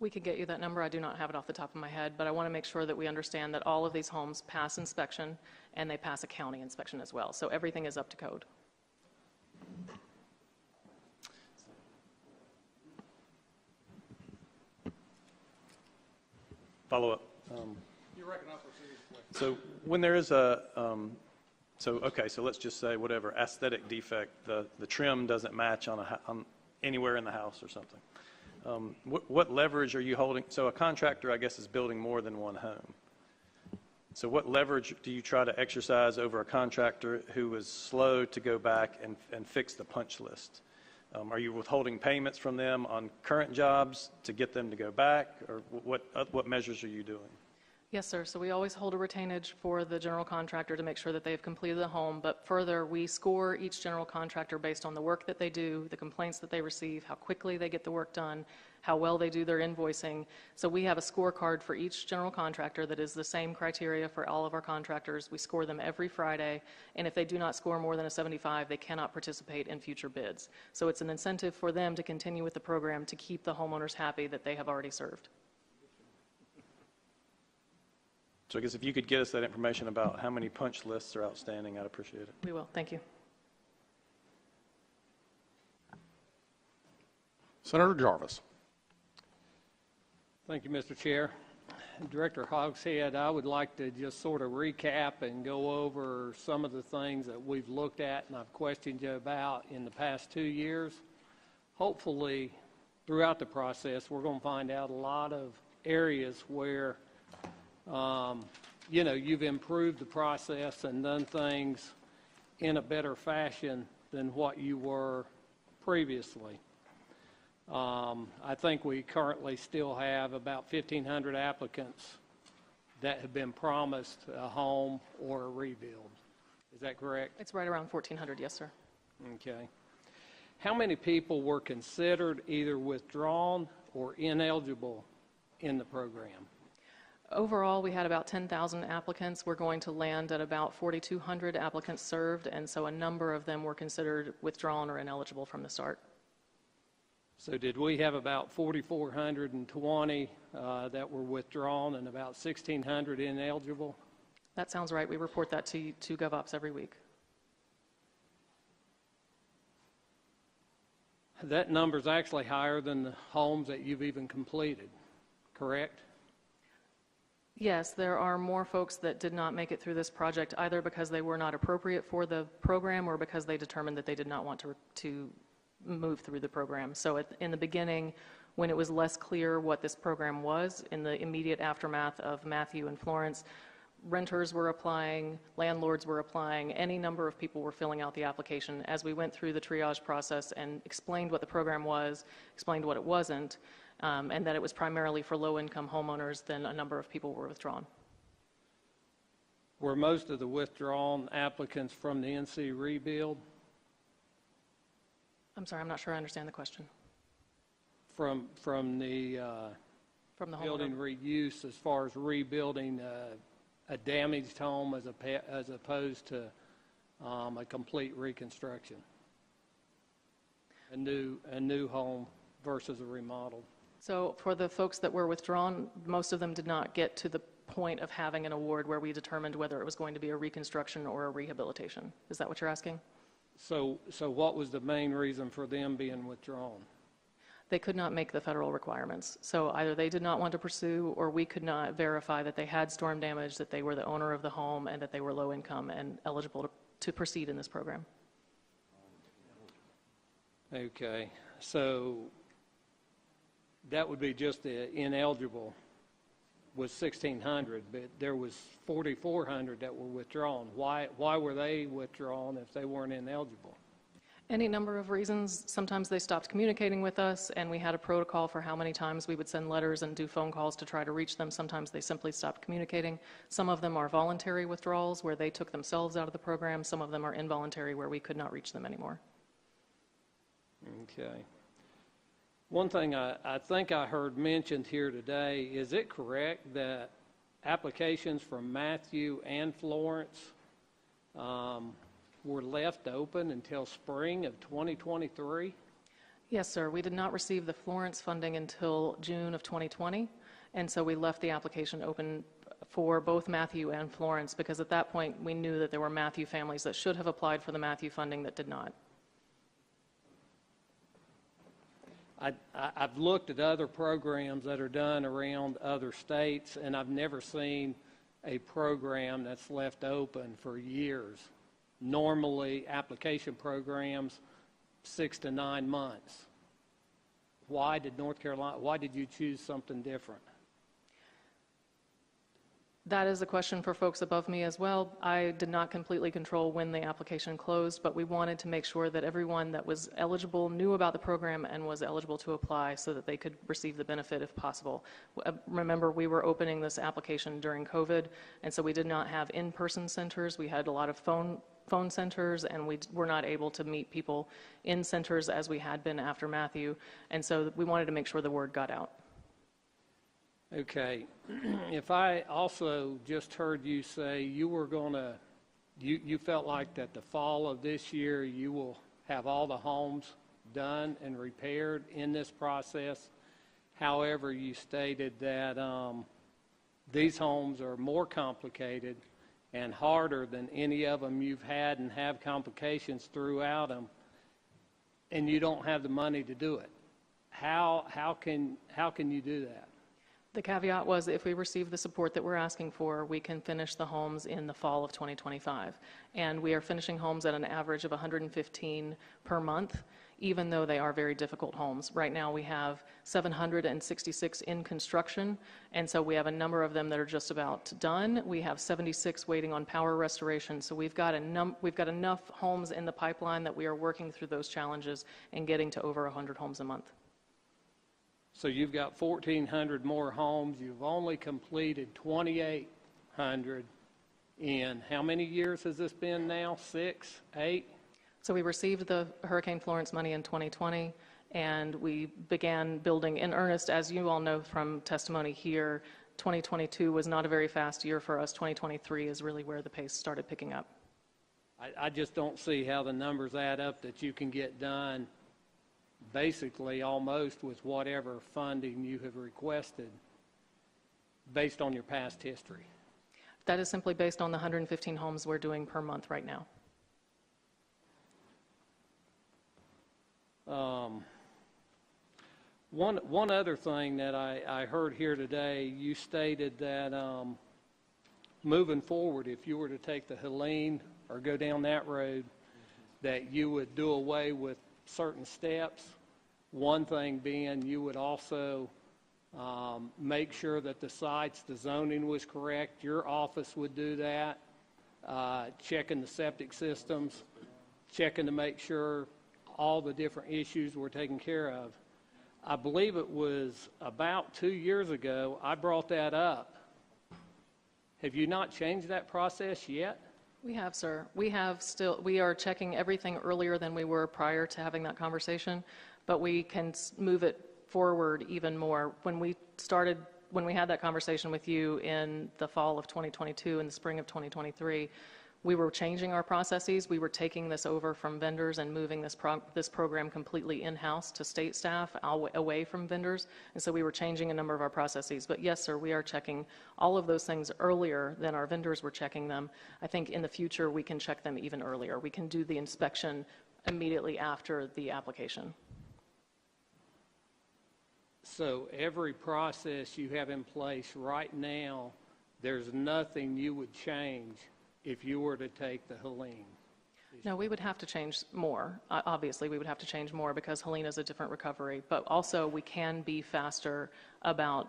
We could get you that number. I do not have it off the top of my head, but I want to make sure that we understand that all of these homes pass inspection and they pass a county inspection as well. So everything is up to code. Follow up. You recognize what So when there is so let's just say whatever aesthetic defect, the trim doesn't match on anywhere in the house or something. What leverage are you holding? So a contractor, I guess, is building more than one home. So what leverage do you try to exercise over a contractor who is slow to go back and fix the punch list? Are you withholding payments from them on current jobs to get them to go back, or what measures are you doing? Yes, sir. So we always hold a retainage for the general contractor to make sure that they've completed the home. But further, we score each general contractor based on the work that they do, the complaints that they receive, how quickly they get the work done, how well they do their invoicing. So we have a scorecard for each general contractor that is the same criteria for all of our contractors. We score them every Friday. And if they do not score more than a 75, they cannot participate in future bids. So it's an incentive for them to continue with the program to keep the homeowners happy that they have already served. So I guess if you could get us that information about how many punch lists are outstanding, I'd appreciate it. We will. Thank you. Senator Jarvis. Thank you, Mr. Chair. Director Hogshead, I would like to just sort of recap and go over some of the things that we've looked at and I've questioned you about in the past 2 years. Hopefully, throughout the process, we're going to find out a lot of areas where you've improved the process and done things in a better fashion than what you were previously. I think we currently still have about 1,500 applicants that have been promised a home or a rebuild. Is that correct? It's right around 1,400, yes, sir. Okay. How many people were considered either withdrawn or ineligible in the program? Overall, we had about 10,000 applicants. We're going to land at about 4,200 applicants served, and so a number of them were considered withdrawn or ineligible from the start. So did we have about 4,420 that were withdrawn and about 1,600 ineligible? That sounds right. We report that to GovOps every week. that number's actually higher than the homes that you've even completed, correct? Yes, there are more folks that did not make it through this project either because they were not appropriate for the program or because they determined that they did not want to move through the program. So in the beginning, when it was less clear what this program was, in the immediate aftermath of Matthew and Florence, renters were applying, landlords were applying, any number of people were filling out the application. As we went through the triage process and explained what the program was, explained what it wasn't, and that it was primarily for low-income homeowners, then a number of people were withdrawn. Were most of the withdrawn applicants from the NC rebuild? I'm sorry, I'm not sure I understand the question. From the From the building homeowner. reuse as far as rebuilding a damaged home as opposed to a complete reconstruction? A new home versus a remodel? So for the folks that were withdrawn, most of them did not get to the point of having an award where we determined whether it was going to be a reconstruction or a rehabilitation. Is that what you're asking? So what was the main reason for them being withdrawn? They could not make the federal requirements. So either they did not want to pursue, or we could not verify that they had storm damage, that they were the owner of the home, and that they were low income and eligible to proceed in this program. Okay, so that would be just the ineligible was 1,600, but there was 4,400 that were withdrawn. Why were they withdrawn if they weren't ineligible? Any number of reasons. Sometimes they stopped communicating with us, and we had a protocol for how many times we would send letters and do phone calls to try to reach them. Sometimes they simply stopped communicating. Some of them are voluntary withdrawals where they took themselves out of the program. Some of them are involuntary where we could not reach them anymore. Okay. One thing I think I heard mentioned here today, is it correct that applications from Matthew and Florence were left open until spring of 2023? Yes, sir. We did not receive the Florence funding until June of 2020, and so we left the application open for both Matthew and Florence because at that point we knew that there were Matthew families that should have applied for the Matthew funding that did not. I've looked at other programs that are done around other states, and I've never seen a program that's left open for years. Normally, application programs, 6 to 9 months. Why did you choose something different? That is a question for folks above me as well. I did not completely control when the application closed, but we wanted to make sure that everyone that was eligible knew about the program and was eligible to apply so that they could receive the benefit if possible. Remember, we were opening this application during COVID, and so we did not have in-person centers. We had a lot of phone centers, and we were not able to meet people in centers as we had been after Matthew, and so we wanted to make sure the word got out. Okay. If I also just heard you say you were going to, you felt like that the fall of this year you will have all the homes done and repaired in this process. However, you stated that these homes are more complicated and harder than any of them you've had and have complications throughout them, and you don't have the money to do it. How can you do that? The caveat was if we receive the support that we're asking for, we can finish the homes in the fall of 2025. And we are finishing homes at an average of 115 per month, even though they are very difficult homes. Right now we have 766 in construction, and so we have a number of them that are just about done. We have 76 waiting on power restoration, so we've got enough homes in the pipeline that we are working through those challenges and getting to over 100 homes a month. So you've got 1,400 more homes. You've only completed 2,800 in how many years has this been now? 6, 8? So we received the Hurricane Florence money in 2020, and we began building in earnest. As you all know from testimony here, 2022 was not a very fast year for us. 2023 is really where the pace started picking up. I just don't see how the numbers add up that you can get done basically almost with whatever funding you have requested based on your past history. That is simply based on the 115 homes we're doing per month right now. One other thing that I heard here today, you stated that moving forward, if you were to take the Helene or go down that road, that you would do away with certain steps. One thing being you would also make sure that the sites, the zoning was correct. Your office would do that, checking the septic systems, checking to make sure all the different issues were taken care of. I believe it was about 2 years ago I brought that up. Have you not changed that process yet? We have, sir. We are checking everything earlier than we were prior to having that conversation, but we can move it forward even more. When we had that conversation with you in the fall of 2022 and the spring of 2023, we were changing our processes. We were taking this over from vendors and moving this program completely in-house to state staff, away from vendors. And so we were changing a number of our processes. But yes, sir, we are checking all of those things earlier than our vendors were checking them. I think in the future we can check them even earlier. We can do the inspection immediately after the application. So every process you have in place right now, there's nothing you would change if you were to take the Helene? No, we would have to change more. Obviously, we would have to change more because Helene is a different recovery. But also, we can be faster about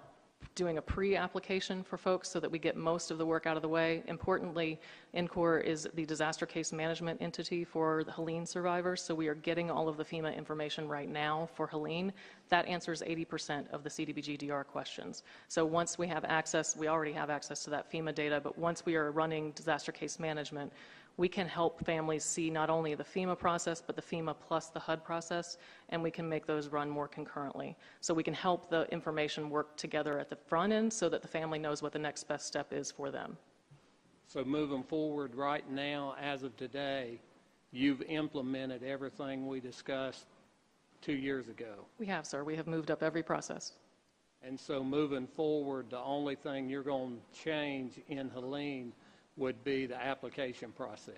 doing a pre-application for folks so that we get most of the work out of the way. Importantly, INCOR is the disaster case management entity for the Helene survivors, so we are getting all of the FEMA information right now for Helene. That answers 80% of the CDBG-DR questions. So once we have access, we already have access to that FEMA data, but once we are running disaster case management, we can help families see not only the FEMA process, but the FEMA plus the HUD process, and we can make those run more concurrently. So we can help the information work together at the front end so that the family knows what the next best step is for them. So moving forward right now, as of today, you've implemented everything we discussed 2 years ago. We have, sir. We have moved up every process. And so moving forward, the only thing you're going to change in Helene would be the application process.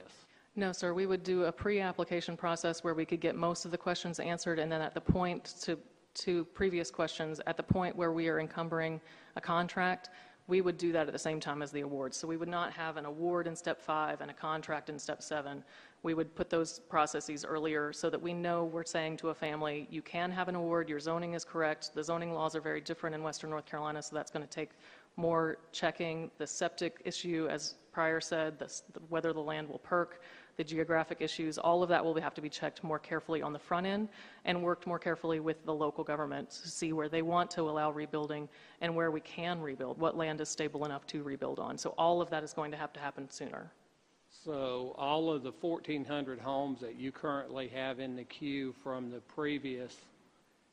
No, sir. We would do a pre-application process where we could get most of the questions answered, and then at the point, to previous questions, at the point where we are encumbering a contract, we would do that at the same time as the award. So we would not have an award in step 5 and a contract in step 7. We would put those processes earlier so that we know we're saying to a family, you can have an award, your zoning is correct. The zoning laws are very different in Western North Carolina, so that's going to take more checking. The septic issue, as prior said, whether the land will perk, the geographic issues, all of that will have to be checked more carefully on the front end and worked more carefully with the local government to see where they want to allow rebuilding and where we can rebuild, what land is stable enough to rebuild on. So all of that is going to happen sooner. So all of the 1,400 homes that you currently have in the queue from the previous,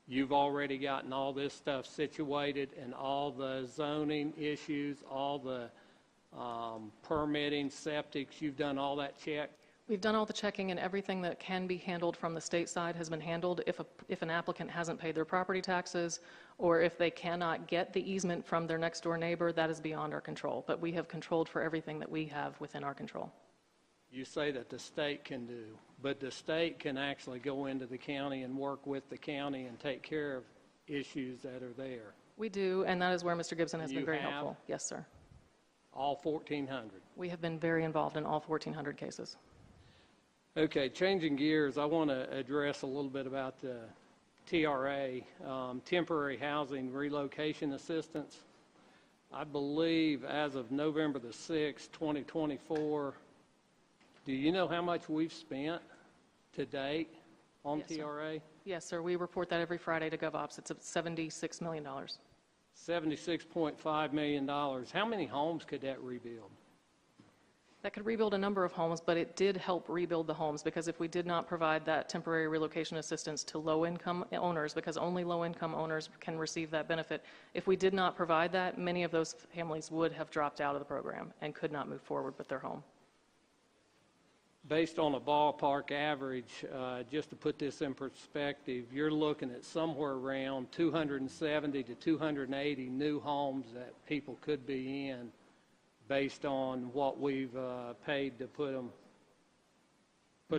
you've already gotten all this stuff situated and all the zoning issues, all the permitting, septics, you've done all that check? We've done all the checking, and everything that can be handled from the state side has been handled. If an applicant hasn't paid their property taxes, or if they cannot get the easement from their next door neighbor, that is beyond our control. But we have controlled for everything that we have within our control. You say that the state can do, but the state can actually go into the county and work with the county and take care of issues that are there. We do, and that is where Mr. Gibson has been very have? helpful. Yes, sir. All 1,400? We have been very involved in all 1,400 cases. Okay, changing gears, I want to address a little bit about the TRA, Temporary Housing Relocation Assistance. I believe as of November the 6th, 2024, do you know how much we've spent to date on Yes, sir. TRA? Yes, sir. We report that every Friday to GovOps. It's $76 million. $76.5 million. How many homes could that rebuild? That could rebuild a number of homes, but it did help rebuild the homes, because if we did not provide that temporary relocation assistance to low-income owners, because only low-income owners can receive that benefit, if we did not provide that, many of those families would have dropped out of the program and could not move forward with their home. Based on a ballpark average, just to put this in perspective, you're looking at somewhere around 270 to 280 new homes that people could be in based on what we've paid to put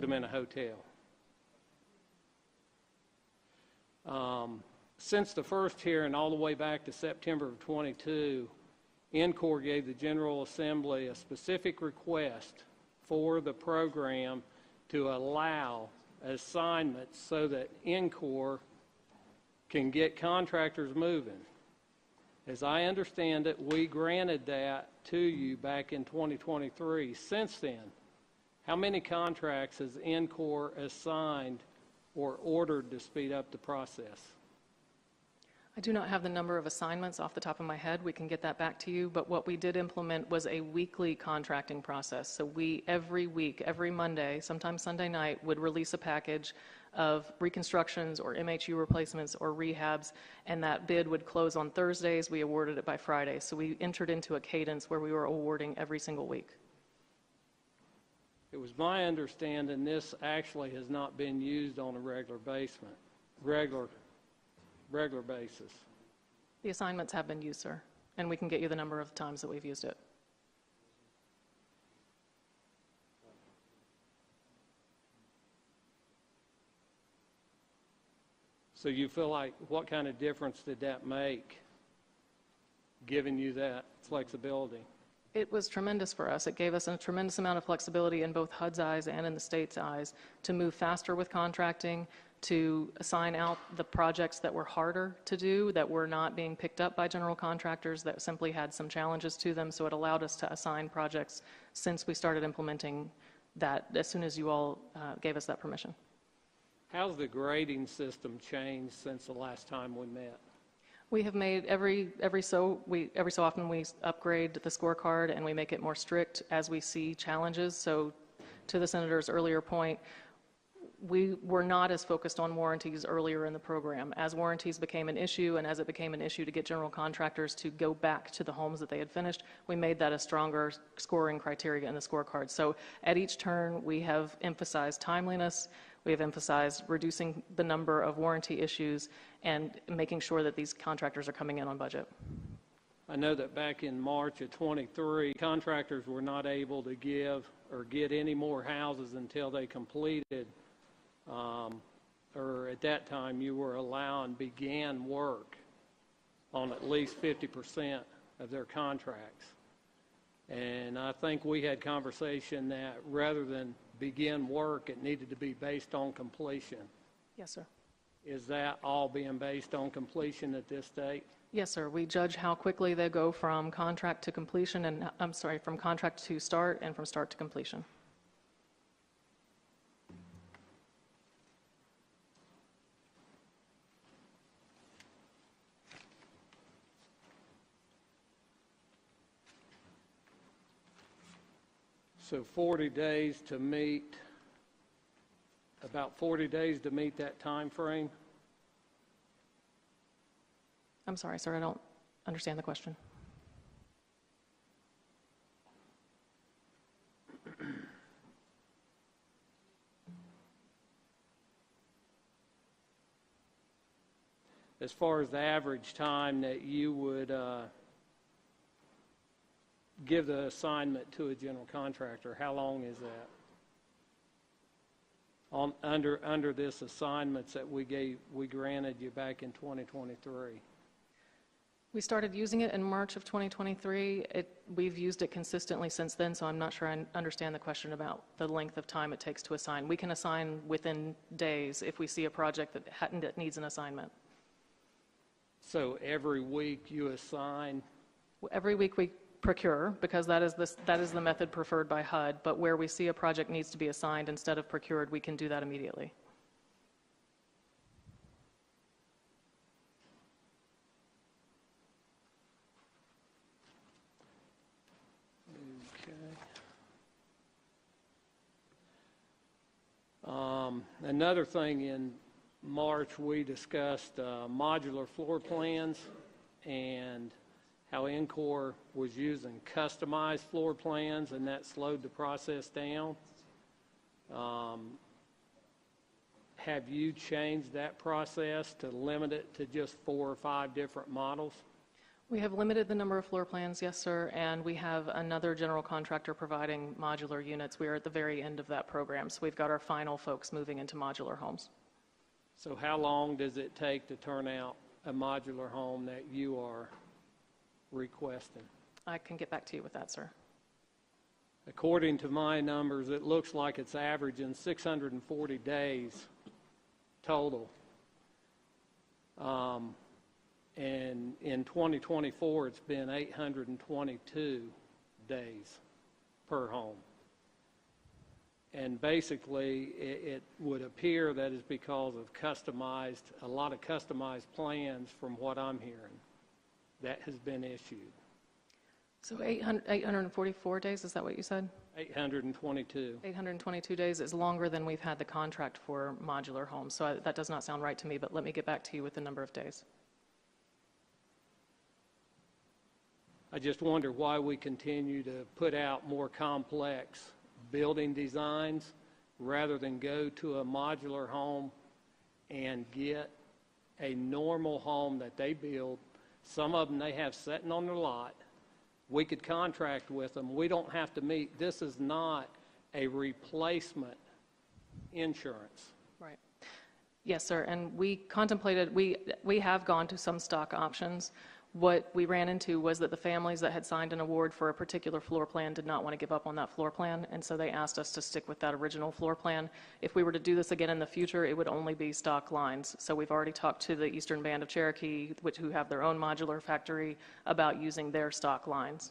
them in a hotel. Since the first hearing all the way back to September of '22, NCOR gave the General Assembly a specific request for the program to allow assignments so that NCOR can get contractors moving. As I understand it, we granted that to you back in 2023. Since then, how many contracts has NCOR assigned or ordered to speed up the process? I do not have the number of assignments off the top of my head. We can get that back to you. But what we did implement was a weekly contracting process. So we, every week, every Monday, sometimes Sunday night, would release a package of reconstructions or MHU replacements or rehabs, and that bid would close on Thursdays. We awarded it by Friday. So we entered into a cadence where we were awarding every single week. It was my understanding this actually has not been used on a regular basis. The assignments have been used, sir, and we can get you the number of times that we've used it. So you feel like, what kind of difference did that make, giving you that flexibility? It was tremendous for us. It gave us a tremendous amount of flexibility in both HUD's eyes and in the state's eyes to move faster with contracting, to assign out the projects that were harder to do, that were not being picked up by general contractors, that simply had some challenges to them. So it allowed us to assign projects since we started implementing that as soon as you all gave us that permission. How's the grading system changed since the last time we met? We have made every so often we upgrade the scorecard and we make it more strict as we see challenges. So to the Senator's earlier point, we were not as focused on warranties earlier in the program. As warranties became an issue and as it became an issue to get general contractors to go back to the homes that they had finished, we made that a stronger scoring criteria in the scorecard. So at each turn, we have emphasized timeliness, we have emphasized reducing the number of warranty issues and making sure that these contractors are coming in on budget. I know that back in March of '23, contractors were not able to give or get any more houses until they completed, or at that time you were began work on at least 50% of their contracts. And I think we had conversation that rather than begin work, it needed to be based on completion. Yes, sir. Is that all being based on completion at this date? Yes, sir. We judge how quickly they go from contract to completion and, from contract to start and from start to completion. So 40 days to meet, about 40 days to meet that time frame? I'm sorry, sir, I don't understand the question. As far as the average time that you would give the assignment to a general contractor, how long is that? Under this assignments that we granted you back in 2023. We started using it in March of 2023. We've used it consistently since then, so I'm not sure I understand the question about the length of time it takes to assign. We can assign within days if we see a project that needs an assignment. So every week you assign? Every week we procure, because that is the method preferred by HUD, but where we see a project needs to be assigned instead of procured, we can do that immediately. Another thing, in March we discussed modular floor plans and how NCOR was using customized floor plans, and that slowed the process down. Have you changed that process to limit it to just 4 or 5 different models? We have limited the number of floor plans, yes, sir, and we have another general contractor providing modular units. We are at the very end of that program, so we've got our final folks moving into modular homes. So how long does it take to turn out a modular home that you are requesting? I can get back to you with that, sir. According to my numbers, it looks like it's averaging 640 days total. And in 2024, it's been 822 days per home. And basically, it would appear that it's because of a lot of customized plans from what I'm hearing that has been issued. So 844 days, is that what you said? 822. 822 days is longer than we've had the contract for modular homes. So that does not sound right to me, but let me get back to you with the number of days. I just wonder why we continue to put out more complex building designs rather than go to a modular home and get a normal home that they build. Some of them they have sitting on their lot. We could contract with them. We don't have to meet. This is not a replacement insurance. Right. Yes, sir. And we contemplated, we have gone to some stock options. What we ran into was that the families that had signed an award for a particular floor plan did not want to give up on that floor plan, and so they asked us to stick with that original floor plan. If we were to do this again in the future, it would only be stock lines. So we've already talked to the Eastern Band of Cherokee, who have their own modular factory, about using their stock lines.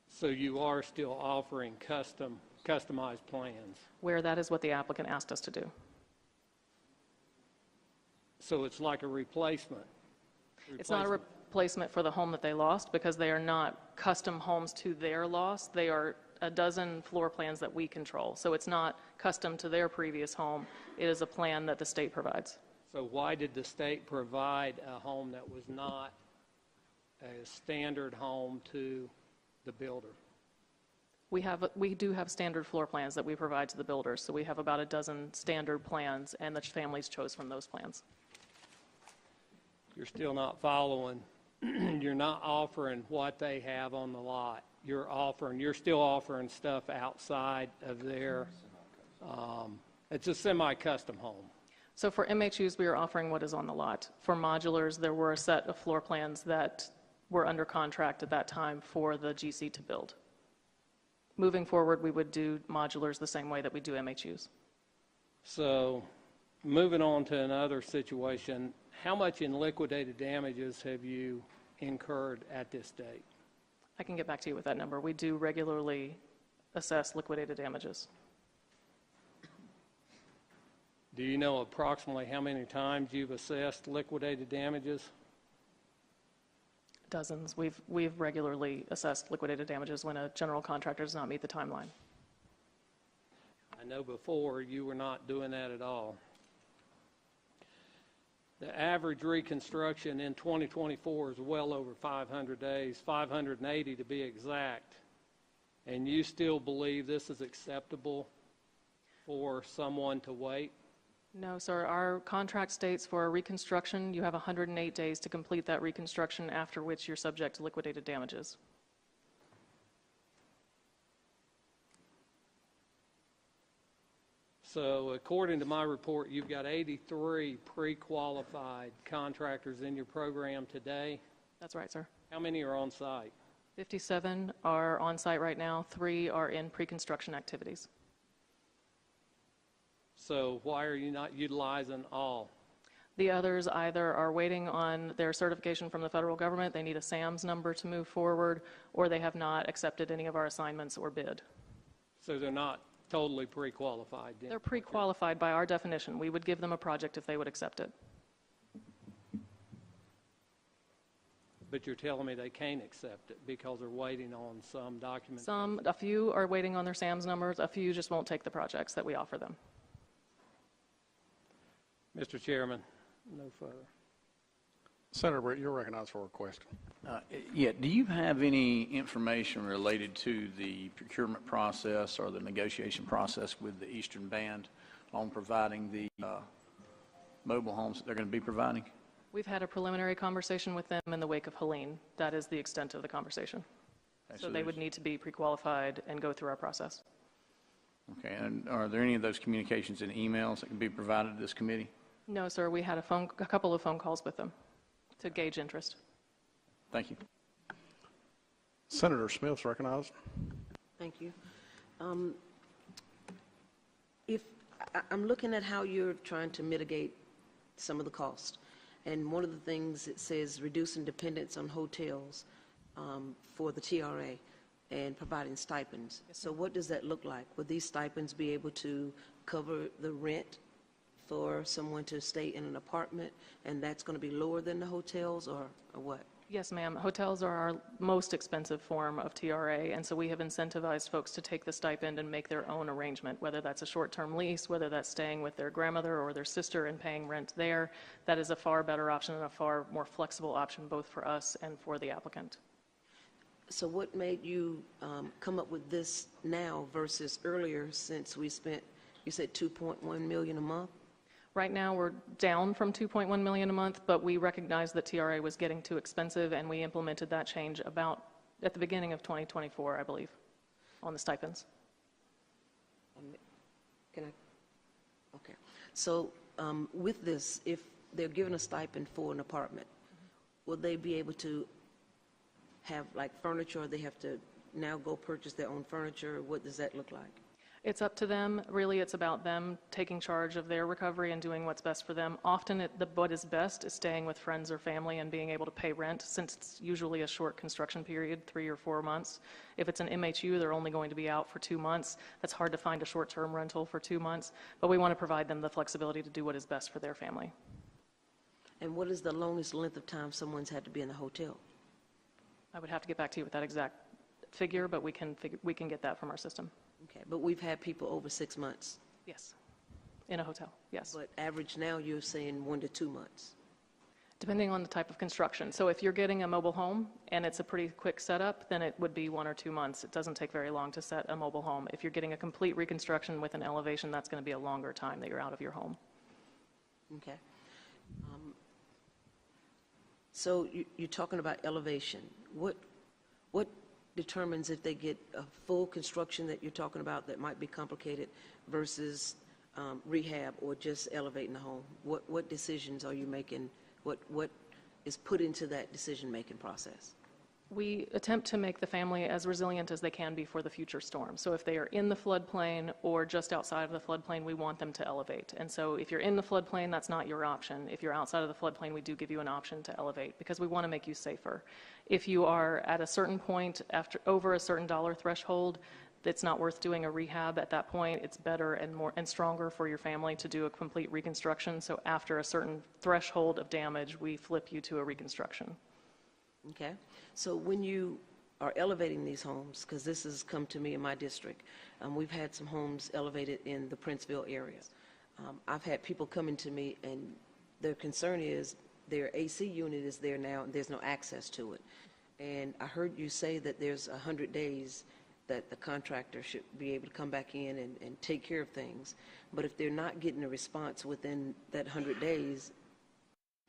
So you are still offering customized plans. Where that is what the applicant asked us to do. So it's like a replacement. It's not a replacement for the home that they lost, because they are not custom homes to their loss. They are a dozen floor plans that we control. So it's not custom to their previous home. It is a plan that the state provides. So why did the state provide a home that was not a standard home to the builder? We do have standard floor plans that we provide to the builders. So we have about a dozen standard plans, and the families chose from those plans. You're still not following. You're not offering what they have on the lot. You're still offering stuff outside of their, it's a semi-custom home. So for MHUs, we are offering what is on the lot. For modulars, there were a set of floor plans that were under contract at that time for the GC to build. Moving forward, we would do modulars the same way that we do MHUs. So moving on to another situation, how much in liquidated damages have you incurred at this date? I can get back to you with that number. We do regularly assess liquidated damages. Do you know approximately how many times you've assessed liquidated damages? Dozens. We've regularly assessed liquidated damages when a general contractor does not meet the timeline. I know before you were not doing that at all. The average reconstruction in 2024 is well over 500 days, 580 to be exact. And you still believe this is acceptable for someone to wait? No, sir. Our contract states for a reconstruction, you have 108 days to complete that reconstruction, after which you're subject to liquidated damages. So according to my report, you've got 83 pre-qualified contractors in your program today. That's right, sir. How many are on site? 57 are on site right now. 3 are in pre-construction activities. So why are you not utilizing all? The others either are waiting on their certification from the federal government, they need a SAMS number to move forward, or they have not accepted any of our assignments or bid. So they're not totally pre-qualified then? They're pre-qualified by our definition. We would give them a project if they would accept it. But you're telling me they can't accept it because they're waiting on some document? A few are waiting on their SAMS numbers, a few just won't take the projects that we offer them. Mr. Chairman, no further. Senator Britt, you're recognized for a question. Yeah, do you have any information related to the procurement process or the negotiation process with the Eastern Band on providing the mobile homes that they're going to be providing? We've had a preliminary conversation with them in the wake of Helene. That is the extent of the conversation. So they would need to be pre-qualified and go through our process. Okay, and are there any of those communications in emails that can be provided to this committee? No, sir, we had a couple of phone calls with them to gauge interest. Thank you. Senator Smith's recognized. Thank you. I'm looking at how you're trying to mitigate some of the cost, and one of the things it says reducing dependence on hotels for the TRA and providing stipends. So what does that look like? Would these stipends be able to cover the rent for someone to stay in an apartment, and that's going to be lower than the hotels, or what? Yes, ma'am. Hotels are our most expensive form of TRA, and so we have incentivized folks to take the stipend and make their own arrangement, whether that's a short-term lease, whether that's staying with their grandmother or their sister and paying rent there. That is a far better option and a far more flexible option both for us and for the applicant. So what made you come up with this now versus earlier, since we spent, you said 2.1 million a month? Right now, we're down from 2.1 million a month, but we recognized that TRA was getting too expensive, and we implemented that change about at the beginning of 2024, I believe, on the stipends. Can I? Okay. So with this, if they're given a stipend for an apartment, will they be able to have like furniture, or they have to now go purchase their own furniture? What does that look like? It's up to them. Really, it's about them taking charge of their recovery and doing what's best for them. Often, what is best is staying with friends or family and being able to pay rent, since it's usually a short construction period, 3 or 4 months. If it's an MHU, they're only going to be out for 2 months. That's hard to find a short-term rental for 2 months, but we want to provide them the flexibility to do what is best for their family. And what is the longest length of time someone's had to be in a hotel? I would have to get back to you with that exact figure, but we can get that from our system. Okay, but we've had people over 6 months. Yes, in a hotel, yes. But average now, you're saying 1 to 2 months. Depending on the type of construction. So if you're getting a mobile home and it's a pretty quick setup, then it would be 1 or 2 months. It doesn't take very long to set a mobile home. If you're getting a complete reconstruction with an elevation, that's going to be a longer time that you're out of your home. Okay. So you're talking about elevation. What determines if they get a full construction that you're talking about that might be complicated versus rehab or just elevating the home? What decisions are you making? What is put into that decision-making process? We attempt to make the family as resilient as they can be for the future storm. So if they are in the floodplain or just outside of the floodplain, we want them to elevate. And so if you're in the floodplain, that's not your option. If you're outside of the floodplain, we do give you an option to elevate because we want to make you safer. If you are at a certain point over a certain dollar threshold, it's not worth doing a rehab at that point. It's better and stronger for your family to do a complete reconstruction. So after a certain threshold of damage, we flip you to a reconstruction. Okay. So when you are elevating these homes, because this has come to me in my district, we've had some homes elevated in the Princeville area. I've had people coming to me, and their concern is their AC unit is there now, and there's no access to it. And I heard you say that there's 100 days that the contractor should be able to come back in and take care of things. But if they're not getting a response within that 100 days,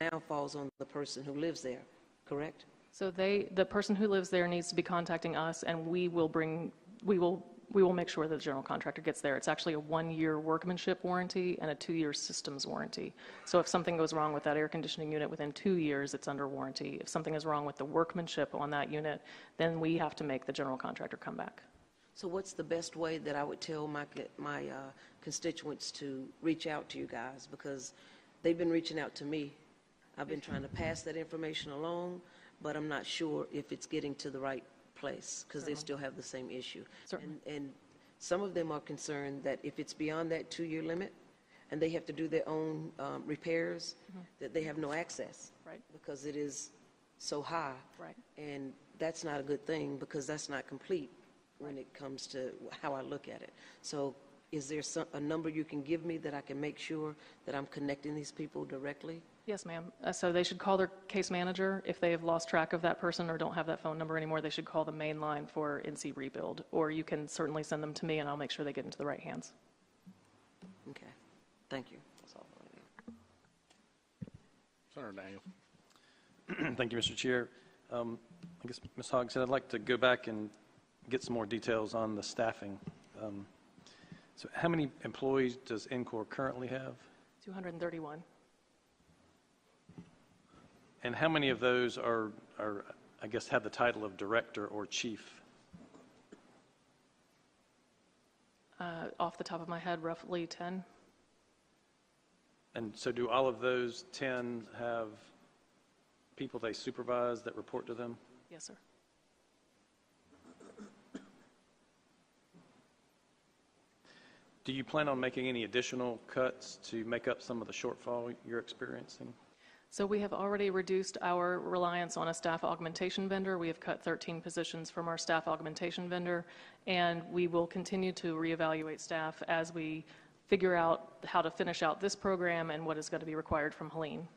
it now falls on the person who lives there, correct? So the person who lives there needs to be contacting us, and we will make sure that the general contractor gets there. It's actually a 1-year workmanship warranty and a 2-year systems warranty. So if something goes wrong with that air conditioning unit within 2 years, it's under warranty. If something is wrong with the workmanship on that unit, then we have to make the general contractor come back. So what's the best way that I would tell my constituents to reach out to you guys? Because they've been reaching out to me. I've been trying to pass that information along, but I'm not sure if it's getting to the right place because they still have the same issue. And some of them are concerned that if it's beyond that 2-year limit and they have to do their own repairs, that they have no access. Right. Because it is so high. Right. And that's not a good thing because that's not complete when it comes to how I look at it. So is there a number you can give me that I can make sure that I'm connecting these people directly? Yes, ma'am. So they should call their case manager. If they have lost track of that person or don't have that phone number anymore, they should call the main line for NC Rebuild. Or you can certainly send them to me, and I'll make sure they get into the right hands. Okay. Thank you. That's all I need. Senator Daniel. Thank you, Mr. Chair. I guess, Ms. Hogg said I'd like to go back and get some more details on the staffing. So how many employees does Encore currently have? 231. And how many of those are, I guess, have the title of director or chief? Off the top of my head, roughly 10. And so do all of those 10 have people they supervise that report to them? Yes, sir. Do you plan on making any additional cuts to make up some of the shortfall you're experiencing? So we have already reduced our reliance on a staff augmentation vendor. We have cut 13 positions from our staff augmentation vendor, and we will continue to reevaluate staff as we figure out how to finish out this program and what is going to be required from Helene.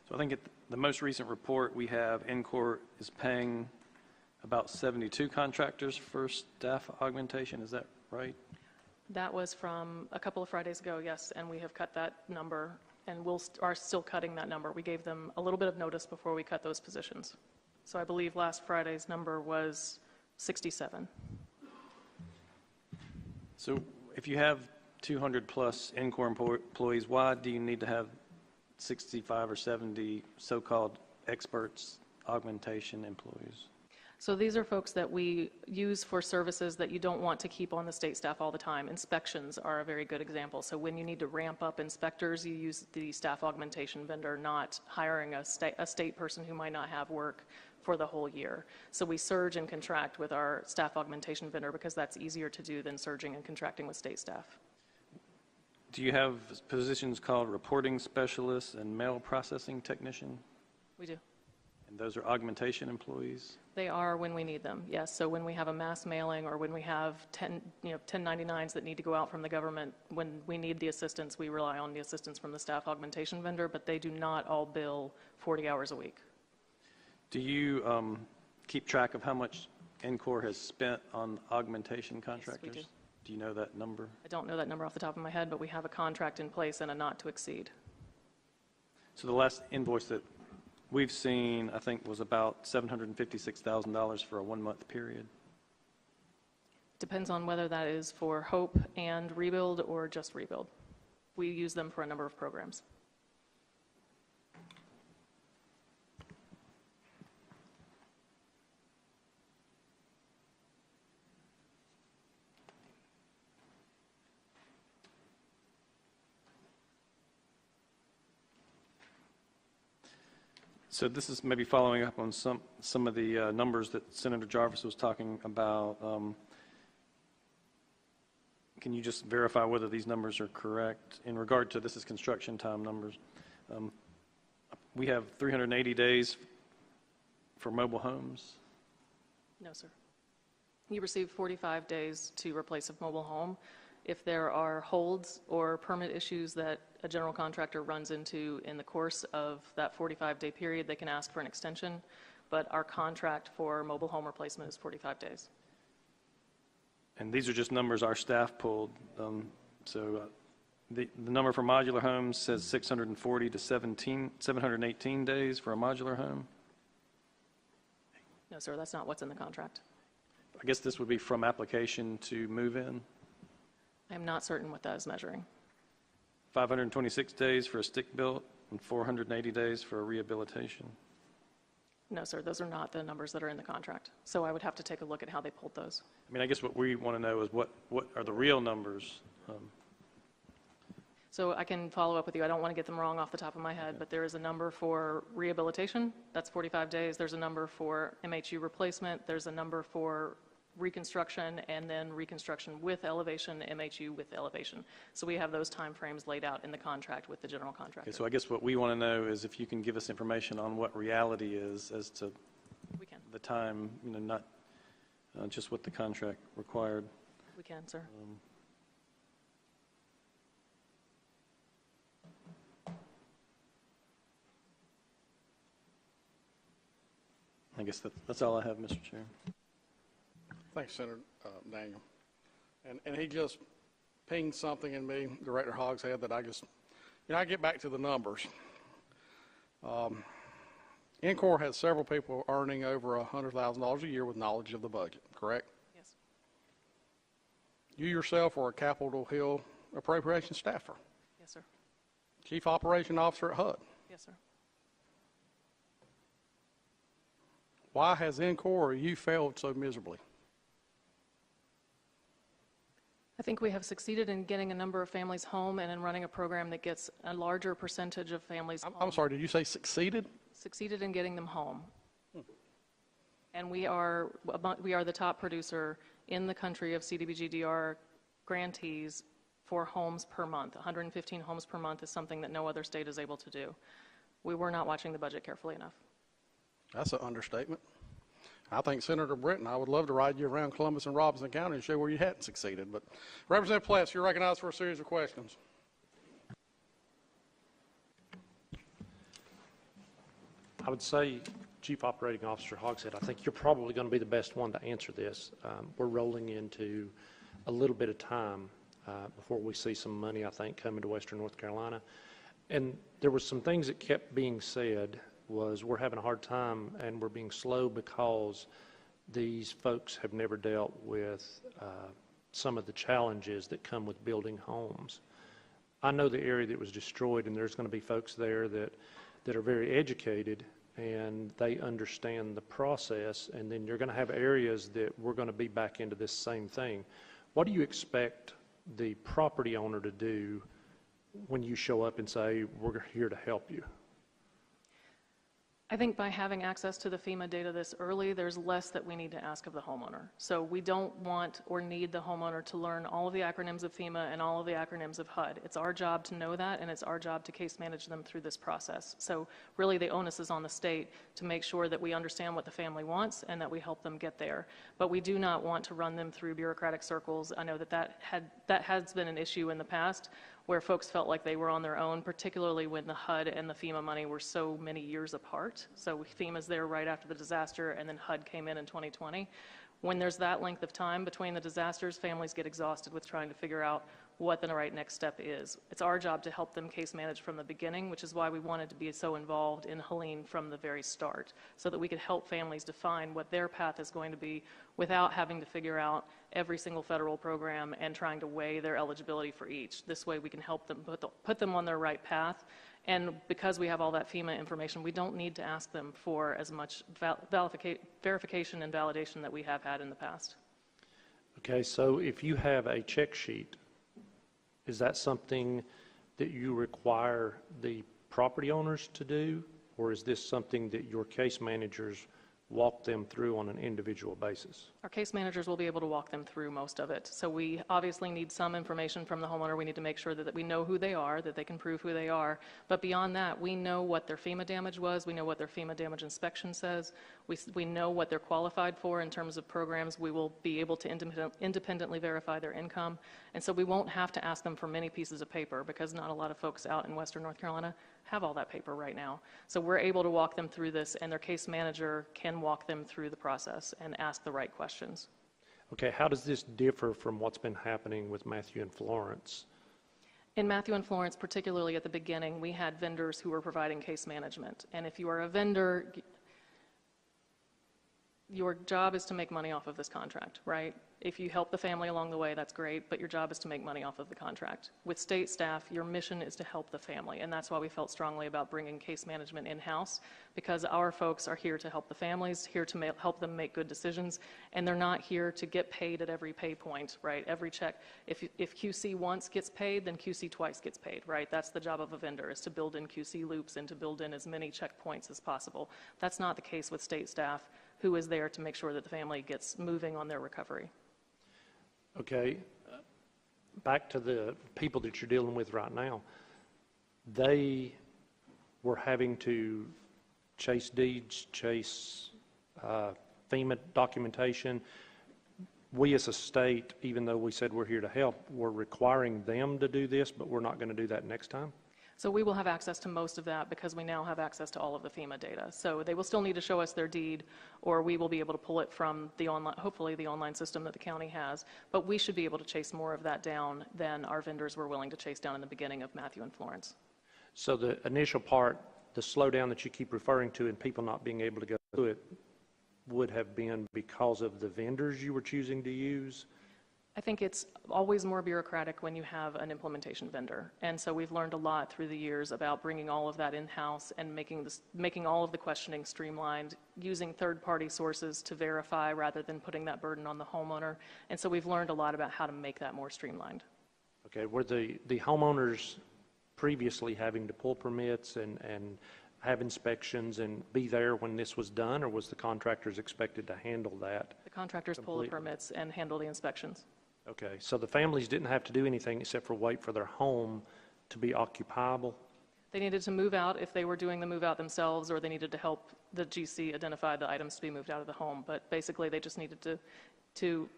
So I think at the most recent report we have, Encore is paying about 72 contractors for staff augmentation. Is that right? That was from a couple of Fridays ago, yes, and we have cut that number, and are still cutting that number. We gave them a little bit of notice before we cut those positions. So I believe last Friday's number was 67. So if you have 200 plus Encore employees, why do you need to have 65 or 70 so-called experts augmentation employees? So these are folks that we use for services that you don't want to keep on the state staff all the time. Inspections are a very good example. So when you need to ramp up inspectors, you use the staff augmentation vendor, not hiring a state person who might not have work for the whole year. So we surge and contract with our staff augmentation vendor because that's easier to do than surging and contracting with state staff. Do you have positions called reporting specialists and mail processing technician? We do. And those are augmentation employees? They are when we need them, yes. So when we have a mass mailing or when we have 1099s that need to go out from the government, when we need the assistance, we rely on the assistance from the staff augmentation vendor, but they do not all bill 40 hours a week. Do you keep track of how much Encore has spent on augmentation contractors? Yes, we do. Do you know that number? I don't know that number off the top of my head, but we have a contract in place and a not to exceed. So the last invoice that we've seen, I think, was about $756,000 for a 1-month period. Depends on whether that is for Hope and Rebuild or just Rebuild. We use them for a number of programs. So this is maybe following up on some of the numbers that Senator Jarvis was talking about. Can you just verify whether these numbers are correct in regard to, this is construction time numbers. We have 380 days for mobile homes. No, sir. You receive 45 days to replace a mobile home. If there are holds or permit issues that a general contractor runs into in the course of that 45-day period, they can ask for an extension, but our contract for mobile home replacement is 45 days. And these are just numbers our staff pulled. The number for modular homes says 640 to 718 days for a modular home. No, sir, that's not what's in the contract. I guess this would be from application to move in. I'm not certain what that is measuring. 526 days for a stick built and 480 days for a rehabilitation. No, sir, those are not the numbers that are in the contract. So I would have to take a look at how they pulled those. I mean, I guess what we want to know is what are the real numbers? So I can follow up with you. I don't want to get them wrong off the top of my head, but there is a number for rehabilitation. That's 45 days. There's a number for MHU replacement. There's a number for reconstruction, and then reconstruction with elevation, MHU with elevation. So we have those timeframes laid out in the contract with the general contractor. Okay, so I guess what we want to know is if you can give us information on what reality is as to We can. the time, not just what the contract required. We can, sir. I guess that's all I have, Mr. Chair. Thanks, Senator Daniel. And he just pinged something in me, Director Hogshead, that I get back to the numbers. Encore has several people earning over $100,000 a year with knowledge of the budget, correct? Yes. You yourself were a Capitol Hill appropriation staffer, Yes, sir. Chief Operation Officer at HUD. Yes, sir. Why has Encore you failed so miserably? I think we have succeeded in getting a number of families home and in running a program that gets a larger percentage of families home. I'm sorry, did you say succeeded? Succeeded in getting them home. And we are the top producer in the country of CDBG-DR grantees for homes per month. 115 homes per month is something that no other state is able to do. We were not watching the budget carefully enough. That's an understatement. I think Senator Britton, I would love to ride you around Columbus and Robinson County and show where you hadn't succeeded. But Representative Platts, you're recognized for a series of questions. I would say, Chief Operating Officer Hogshead, I think you're probably going to be the best one to answer this. We're rolling into a little bit of time before we see some money, I think, coming to Western North Carolina. And there were some things that kept being said was we're having a hard time and we're being slow because these folks have never dealt with some of the challenges that come with building homes. I know the area that was destroyed, and there's going to be folks there that are very educated and they understand the process, and then you're going to have areas that we're going to be back into this same thing. What do you expect the property owner to do when you show up and say, we're here to help you? I think by having access to the FEMA data this early, there's less that we need to ask of the homeowner. So we don't want or need the homeowner to learn all of the acronyms of FEMA and all of the acronyms of HUD. It's our job to know that, and it's our job to case manage them through this process. So really the onus is on the state to make sure that we understand what the family wants and that we help them get there. But we do not want to run them through bureaucratic circles. I know that has been an issue in the past, where folks felt like they were on their own, particularly when the HUD and the FEMA money were so many years apart. So FEMA's there right after the disaster, and then HUD came in 2020. When there's that length of time between the disasters, families get exhausted with trying to figure out what the right next step is. It's our job to help them case manage from the beginning, which is why we wanted to be so involved in Helene from the very start, so that we could help families define what their path is going to be without having to figure out every single federal program and trying to weigh their eligibility for each. This way we can help them put them on their right path. And because we have all that FEMA information, we don't need to ask them for as much verification and validation that we have had in the past. Okay, so if you have a check sheet, is that something that you require the property owners to do, or is this something that your case managers walk them through on an individual basis? Our case managers will be able to walk them through most of it. So we obviously need some information from the homeowner. We need to make sure that we know who they are, that they can prove who they are. But beyond that, we know what their FEMA damage was. We know what their FEMA damage inspection says. We know what they're qualified for in terms of programs. We will be able to independently verify their income. And so we won't have to ask them for many pieces of paper, because not a lot of folks out in Western North Carolina have all that paper right now. So we're able to walk them through this, and their case manager can walk them through the process and ask the right questions. Okay, how does this differ from what's been happening with Matthew and Florence? In Matthew and Florence, particularly at the beginning, we had vendors who were providing case management. And if you are a vendor, your job is to make money off of this contract, right? If you help the family along the way, that's great, but your job is to make money off of the contract. With state staff, your mission is to help the family, and that's why we felt strongly about bringing case management in-house, because our folks are here to help the families, here to help them make good decisions, and they're not here to get paid at every pay point, right? Every check, if QC once gets paid, then QC twice gets paid, right? That's the job of a vendor, is to build in QC loops and to build in as many checkpoints as possible. That's not the case with state staff, who is there to make sure that the family gets moving on their recovery. Okay, back to the people that you're dealing with right now. They were having to chase deeds, chase FEMA documentation. We as a state, even though we said we're here to help, we're requiring them to do this, but we're not going to do that next time? So we will have access to most of that because we now have access to all of the FEMA data. So they will still need to show us their deed, or we will be able to pull it from the online, hopefully the online system that the county has. But we should be able to chase more of that down than our vendors were willing to chase down in the beginning of Matthew and Florence. So the initial part, the slowdown that you keep referring to and people not being able to go through it, would have been because of the vendors you were choosing to use? I think it's always more bureaucratic when you have an implementation vendor. And so we've learned a lot through the years about bringing all of that in-house and making all of the questioning streamlined, using third-party sources to verify rather than putting that burden on the homeowner. And so we've learned a lot about how to make that more streamlined. Okay, were the homeowners previously having to pull permits and have inspections and be there when this was done, or was the contractors expected to handle that? The contractors pull the permits and handle the inspections. Okay, so the families didn't have to do anything except for wait for their home to be occupiable? They needed to move out if they were doing the move out themselves, or they needed to help the GC identify the items to be moved out of the home. But basically, they just needed to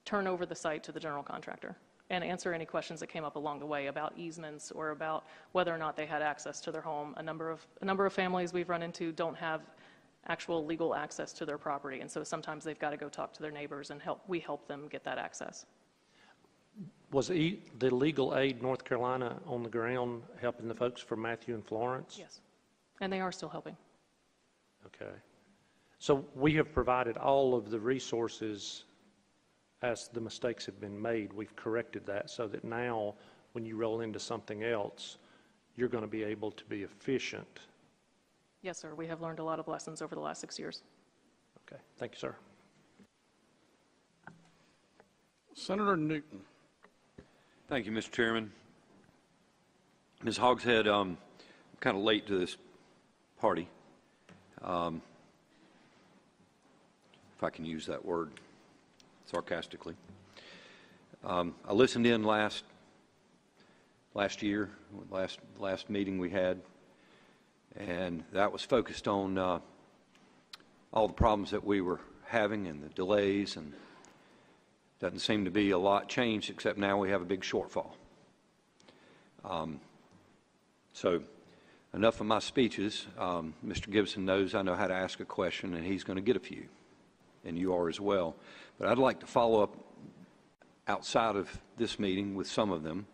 turn over the site to the general contractor and answer any questions that came up along the way about easements or about whether or not they had access to their home. A number of families we've run into don't have actual legal access to their property, and so sometimes they've got to go talk to their neighbors, and we help them get that access. Was the Legal Aid North Carolina on the ground helping the folks from Matthew and Florence? Yes, and they are still helping. Okay. So we have provided all of the resources as the mistakes have been made. We've corrected that so that now when you roll into something else, you're going to be able to be efficient. Yes, sir. We have learned a lot of lessons over the last 6 years. Okay. Thank you, sir. Senator Newton. Thank you, Mr. Chairman. Ms. Hogshead, I'm kind of late to this party, if I can use that word sarcastically. I listened in last year, last meeting we had, and that was focused on all the problems that we were having and the delays, and doesn't seem to be a lot changed except now we have a big shortfall. So enough of my speeches. Mr. Gibson knows I know how to ask a question, and he's going to get a few, and you are as well. But I'd like to follow up outside of this meeting with some of them.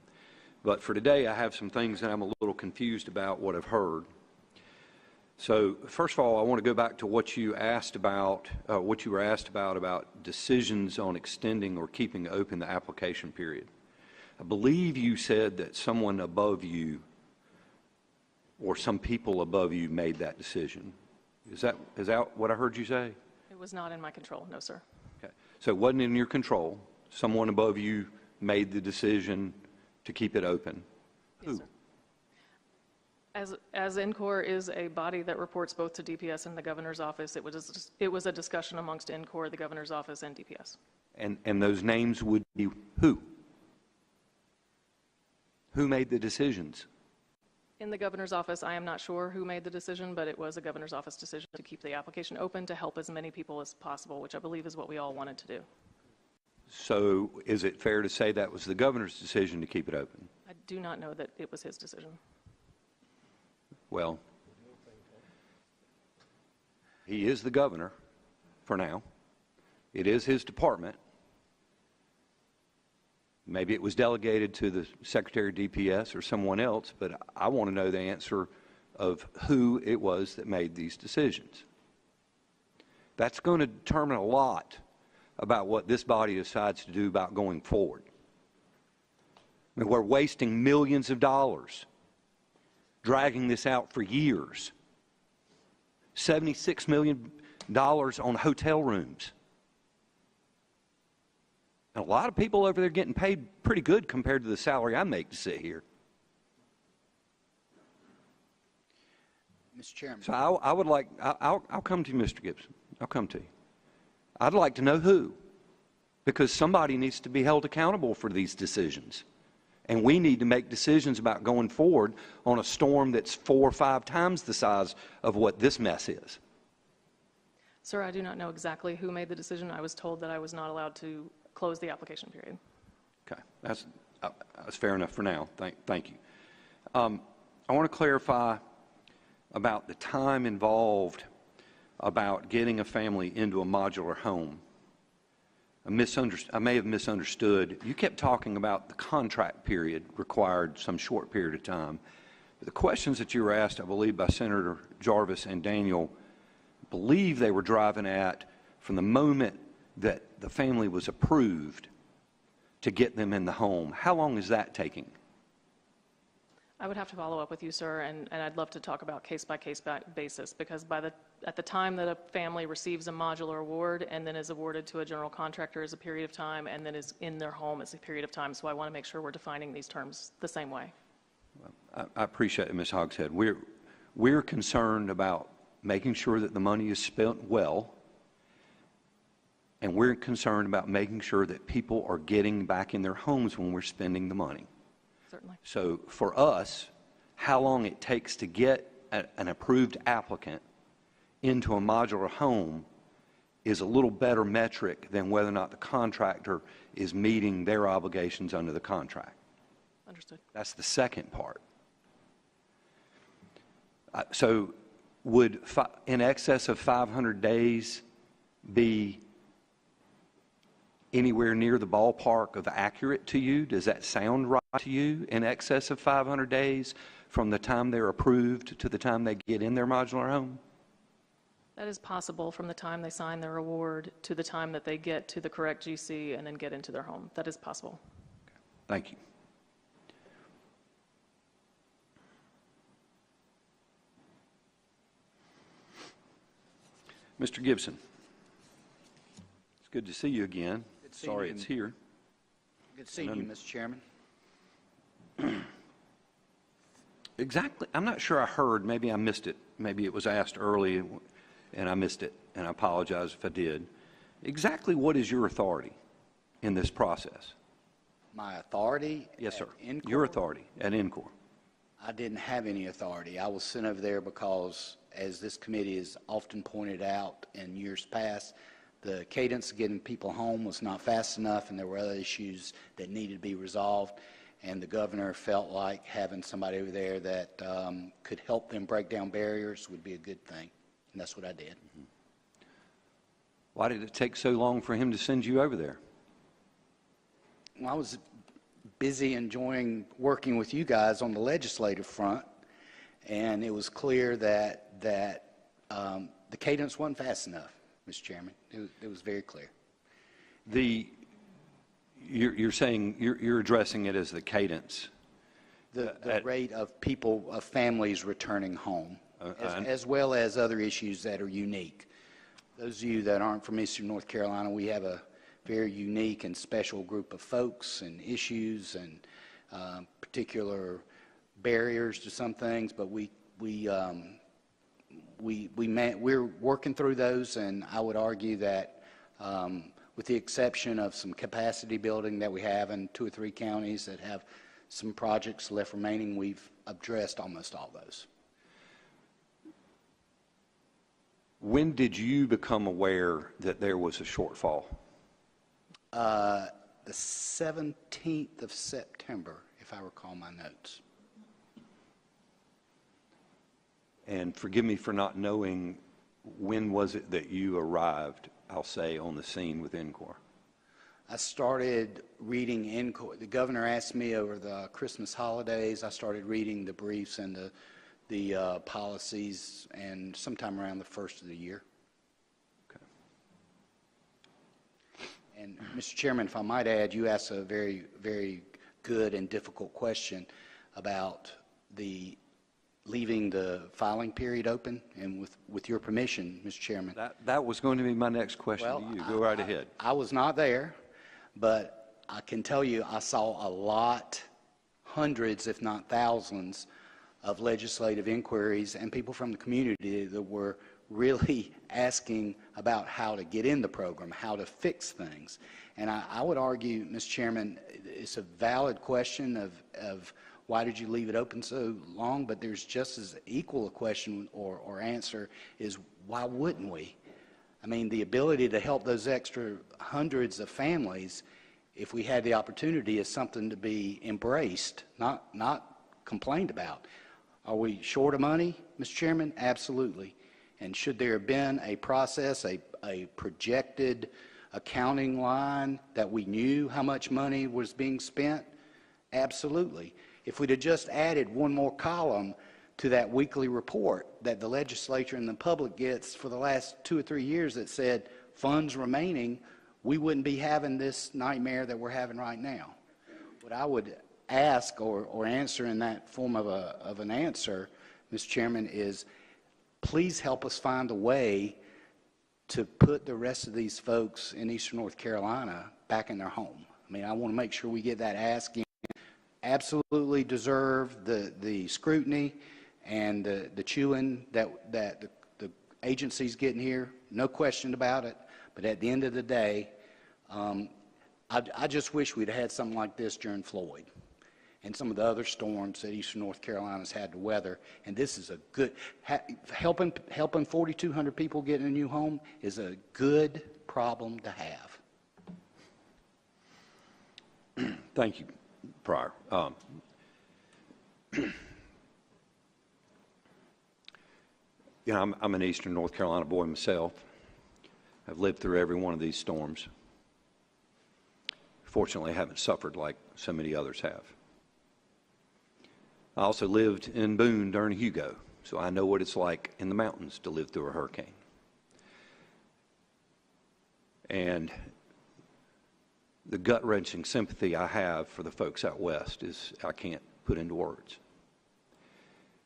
But for today, I have some things that I'm a little confused about what I've heard. So first of all, I want to go back to what you asked about, what you were asked about decisions on extending or keeping open the application period. I believe you said that someone above you or some people above you made that decision. Is that what I heard you say? It was not in my control, no, sir. Okay. So it wasn't in your control. Someone above you made the decision to keep it open. Yes, sir. As NCOR is a body that reports both to DPS and the governor's office, it was a discussion amongst NCOR, the governor's office, and DPS. And those names would be who? Who made the decisions? In the governor's office, I am not sure who made the decision, but it was a governor's office decision to keep the application open to help as many people as possible, which I believe is what we all wanted to do. So is it fair to say that was the governor's decision to keep it open? I do not know that it was his decision. Well, he is the governor for now. It is his department. Maybe it was delegated to the Secretary of DPS or someone else, but I want to know the answer of who it was that made these decisions. That's going to determine a lot about what this body decides to do about going forward. I mean, we're wasting millions of dollars dragging this out for years. $76 million on hotel rooms. And a lot of people over there getting paid pretty good compared to the salary I make to sit here. Mr. Chairman. So I would like, I'll come to you, Mr. Gibson. I'll come to you. I'd like to know who, because somebody needs to be held accountable for these decisions. And we need to make decisions about going forward on a storm that's 4 or 5 times the size of what this mess is. Sir, I do not know exactly who made the decision. I was told that I was not allowed to close the application period. Okay, that's fair enough for now. Thank you. I want to clarify about the time involved about getting a family into a modular home. I may have misunderstood. You kept talking about the contract period required some short period of time. But the questions that you were asked, I believe, by Senator Jarvis and Daniel, believe they were driving at from the moment that the family was approved to get them in the home. How long is that taking? I would have to follow up with you, sir, and I'd love to talk about case-by-case basis, because at the time that a family receives a modular award and then is awarded to a general contractor is a period of time, and then is in their home is a period of time. So I want to make sure we're defining these terms the same way. I appreciate it, Ms. Hogshead. We're concerned about making sure that the money is spent well, and we're concerned about making sure that people are getting back in their homes when we're spending the money. Certainly. So for us, how long it takes to get an approved applicant into a modular home is a little better metric than whether or not the contractor is meeting their obligations under the contract. Understood. That's the second part. So would in excess of 500 days be anywhere near the ballpark of accurate to you? Does that sound right to you, in excess of 500 days from the time they're approved to the time they get in their modular home? That is possible from the time they sign their award to the time that they get to the correct GC and then get into their home. That is possible. Thank you. Mr. Gibson, it's good to see you again. Sorry it's here. Good to see you, Mr. Chairman. Exactly. I'm not sure I heard. Maybe I missed it. Maybe it was asked early and I missed it, and I apologize if I did. Exactly what is your authority in this process? My authority? Yes, sir. Encore? Your authority at Encore. I didn't have any authority. I was sent over there because, as this committee has often pointed out in years past, the cadence of getting people home was not fast enough, and there were other issues that needed to be resolved. And the governor felt like having somebody over there that could help them break down barriers would be a good thing. And that's what I did. Mm-hmm. Why did it take so long for him to send you over there? Well, I was busy enjoying working with you guys on the legislative front, and it was clear that the cadence wasn't fast enough, Mr. Chairman. It was very clear. You're saying you're addressing it as the cadence. The rate of people, of families returning home, as well as other issues that are unique. Those of you that aren't from Eastern North Carolina, we have a very unique and special group of folks and issues and particular barriers to some things, but we're working through those, and I would argue that with the exception of some capacity building that we have in 2 or 3 counties that have some projects left remaining, we've addressed almost all those. When did you become aware that there was a shortfall? The 17th of September, if I recall my notes. And forgive me for not knowing, when was it that you arrived, I'll say, on the scene with Encore? I started reading Encore. The governor asked me over the Christmas holidays. I started reading the briefs and the policies, and sometime around the first of the year. Okay. And Mr. Chairman, if I might add, you asked a very, very good and difficult question about leaving the filing period open, and with your permission, Mr. Chairman. That was going to be my next question to you. Go right ahead. I was not there, but I can tell you I saw a lot, hundreds if not thousands, of legislative inquiries and people from the community that were really asking about how to get in the program, how to fix things. And I would argue, Mr. Chairman, it's a valid question of why did you leave it open so long, but there's just as equal a question or answer is why wouldn't we? I mean, the ability to help those extra hundreds of families, if we had the opportunity, is something to be embraced, not complained about. Are we short of money, Mr. Chairman? Absolutely. And should there have been a process, a projected accounting line that we knew how much money was being spent? Absolutely. If we'd have just added one more column to that weekly report that the legislature and the public gets for the last 2 or 3 years that said funds remaining, we wouldn't be having this nightmare that we're having right now. What I would ask or answer in that form of an answer, Mr. Chairman, is please help us find a way to put the rest of these folks in Eastern North Carolina back in their home. I mean, I want to make sure we get that ask in. Absolutely deserve the scrutiny and the chewing that the agency's getting here, no question about it. But at the end of the day, I just wish we'd had something like this during Floyd and some of the other storms that Eastern North Carolina's had to weather. And this is a good, helping 4,200 people get in a new home is a good problem to have. Thank you, Pryor. You know, I'm an Eastern North Carolina boy myself. I've lived through every one of these storms. Fortunately, I haven't suffered like so many others have. I also lived in Boone during Hugo, so I know what it's like in the mountains to live through a hurricane. And the gut-wrenching sympathy I have for the folks out west is I can't put into words.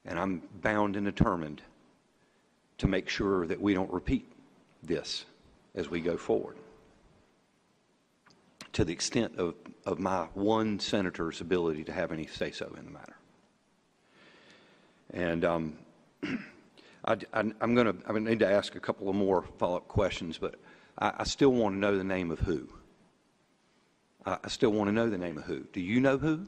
And I'm bound and determined to make sure that we don't repeat this as we go forward, to the extent of my one senator's ability to have any say-so in the matter. And I'm going to need to ask a couple of more follow-up questions, but I still want to know the name of who. I still want to know the name of who. Do you know who?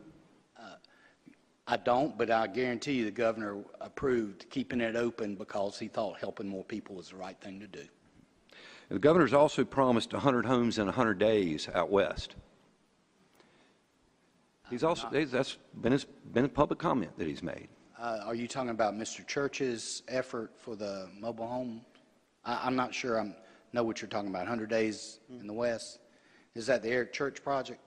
I don't, but I guarantee you the governor approved keeping it open because he thought helping more people was the right thing to do. The governor's also promised 100 homes in 100 days out west. He's also, that's been a public comment that he's made. Are you talking about Mr. Church's effort for the mobile home? I'm not sure I know what you're talking about. 100 days in the west? Is that the Eric Church project?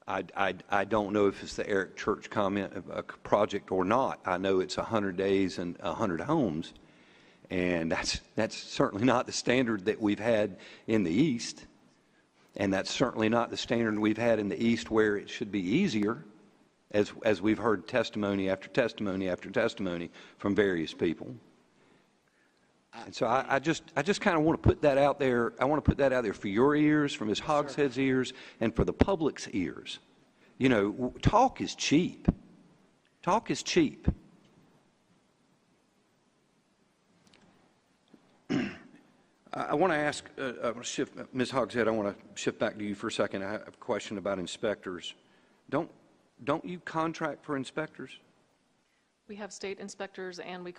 I don't know if it's the Eric Church project or not. I know it's 100 days and 100 homes, and that's certainly not the standard that we've had in the East, and that's certainly not the standard we've had in the East where it should be easier, as we've heard testimony after testimony after testimony from various people. And so I just kind of want to put that out there. I want to put that out there for your ears, for Ms. Hogshead's ears, and for the public's ears. You know, talk is cheap. Talk is cheap. I want to ask, Ms. Hogshead, I want to shift back to you for a second. I have a question about inspectors. Don't you contract for inspectors? We have state inspectors and we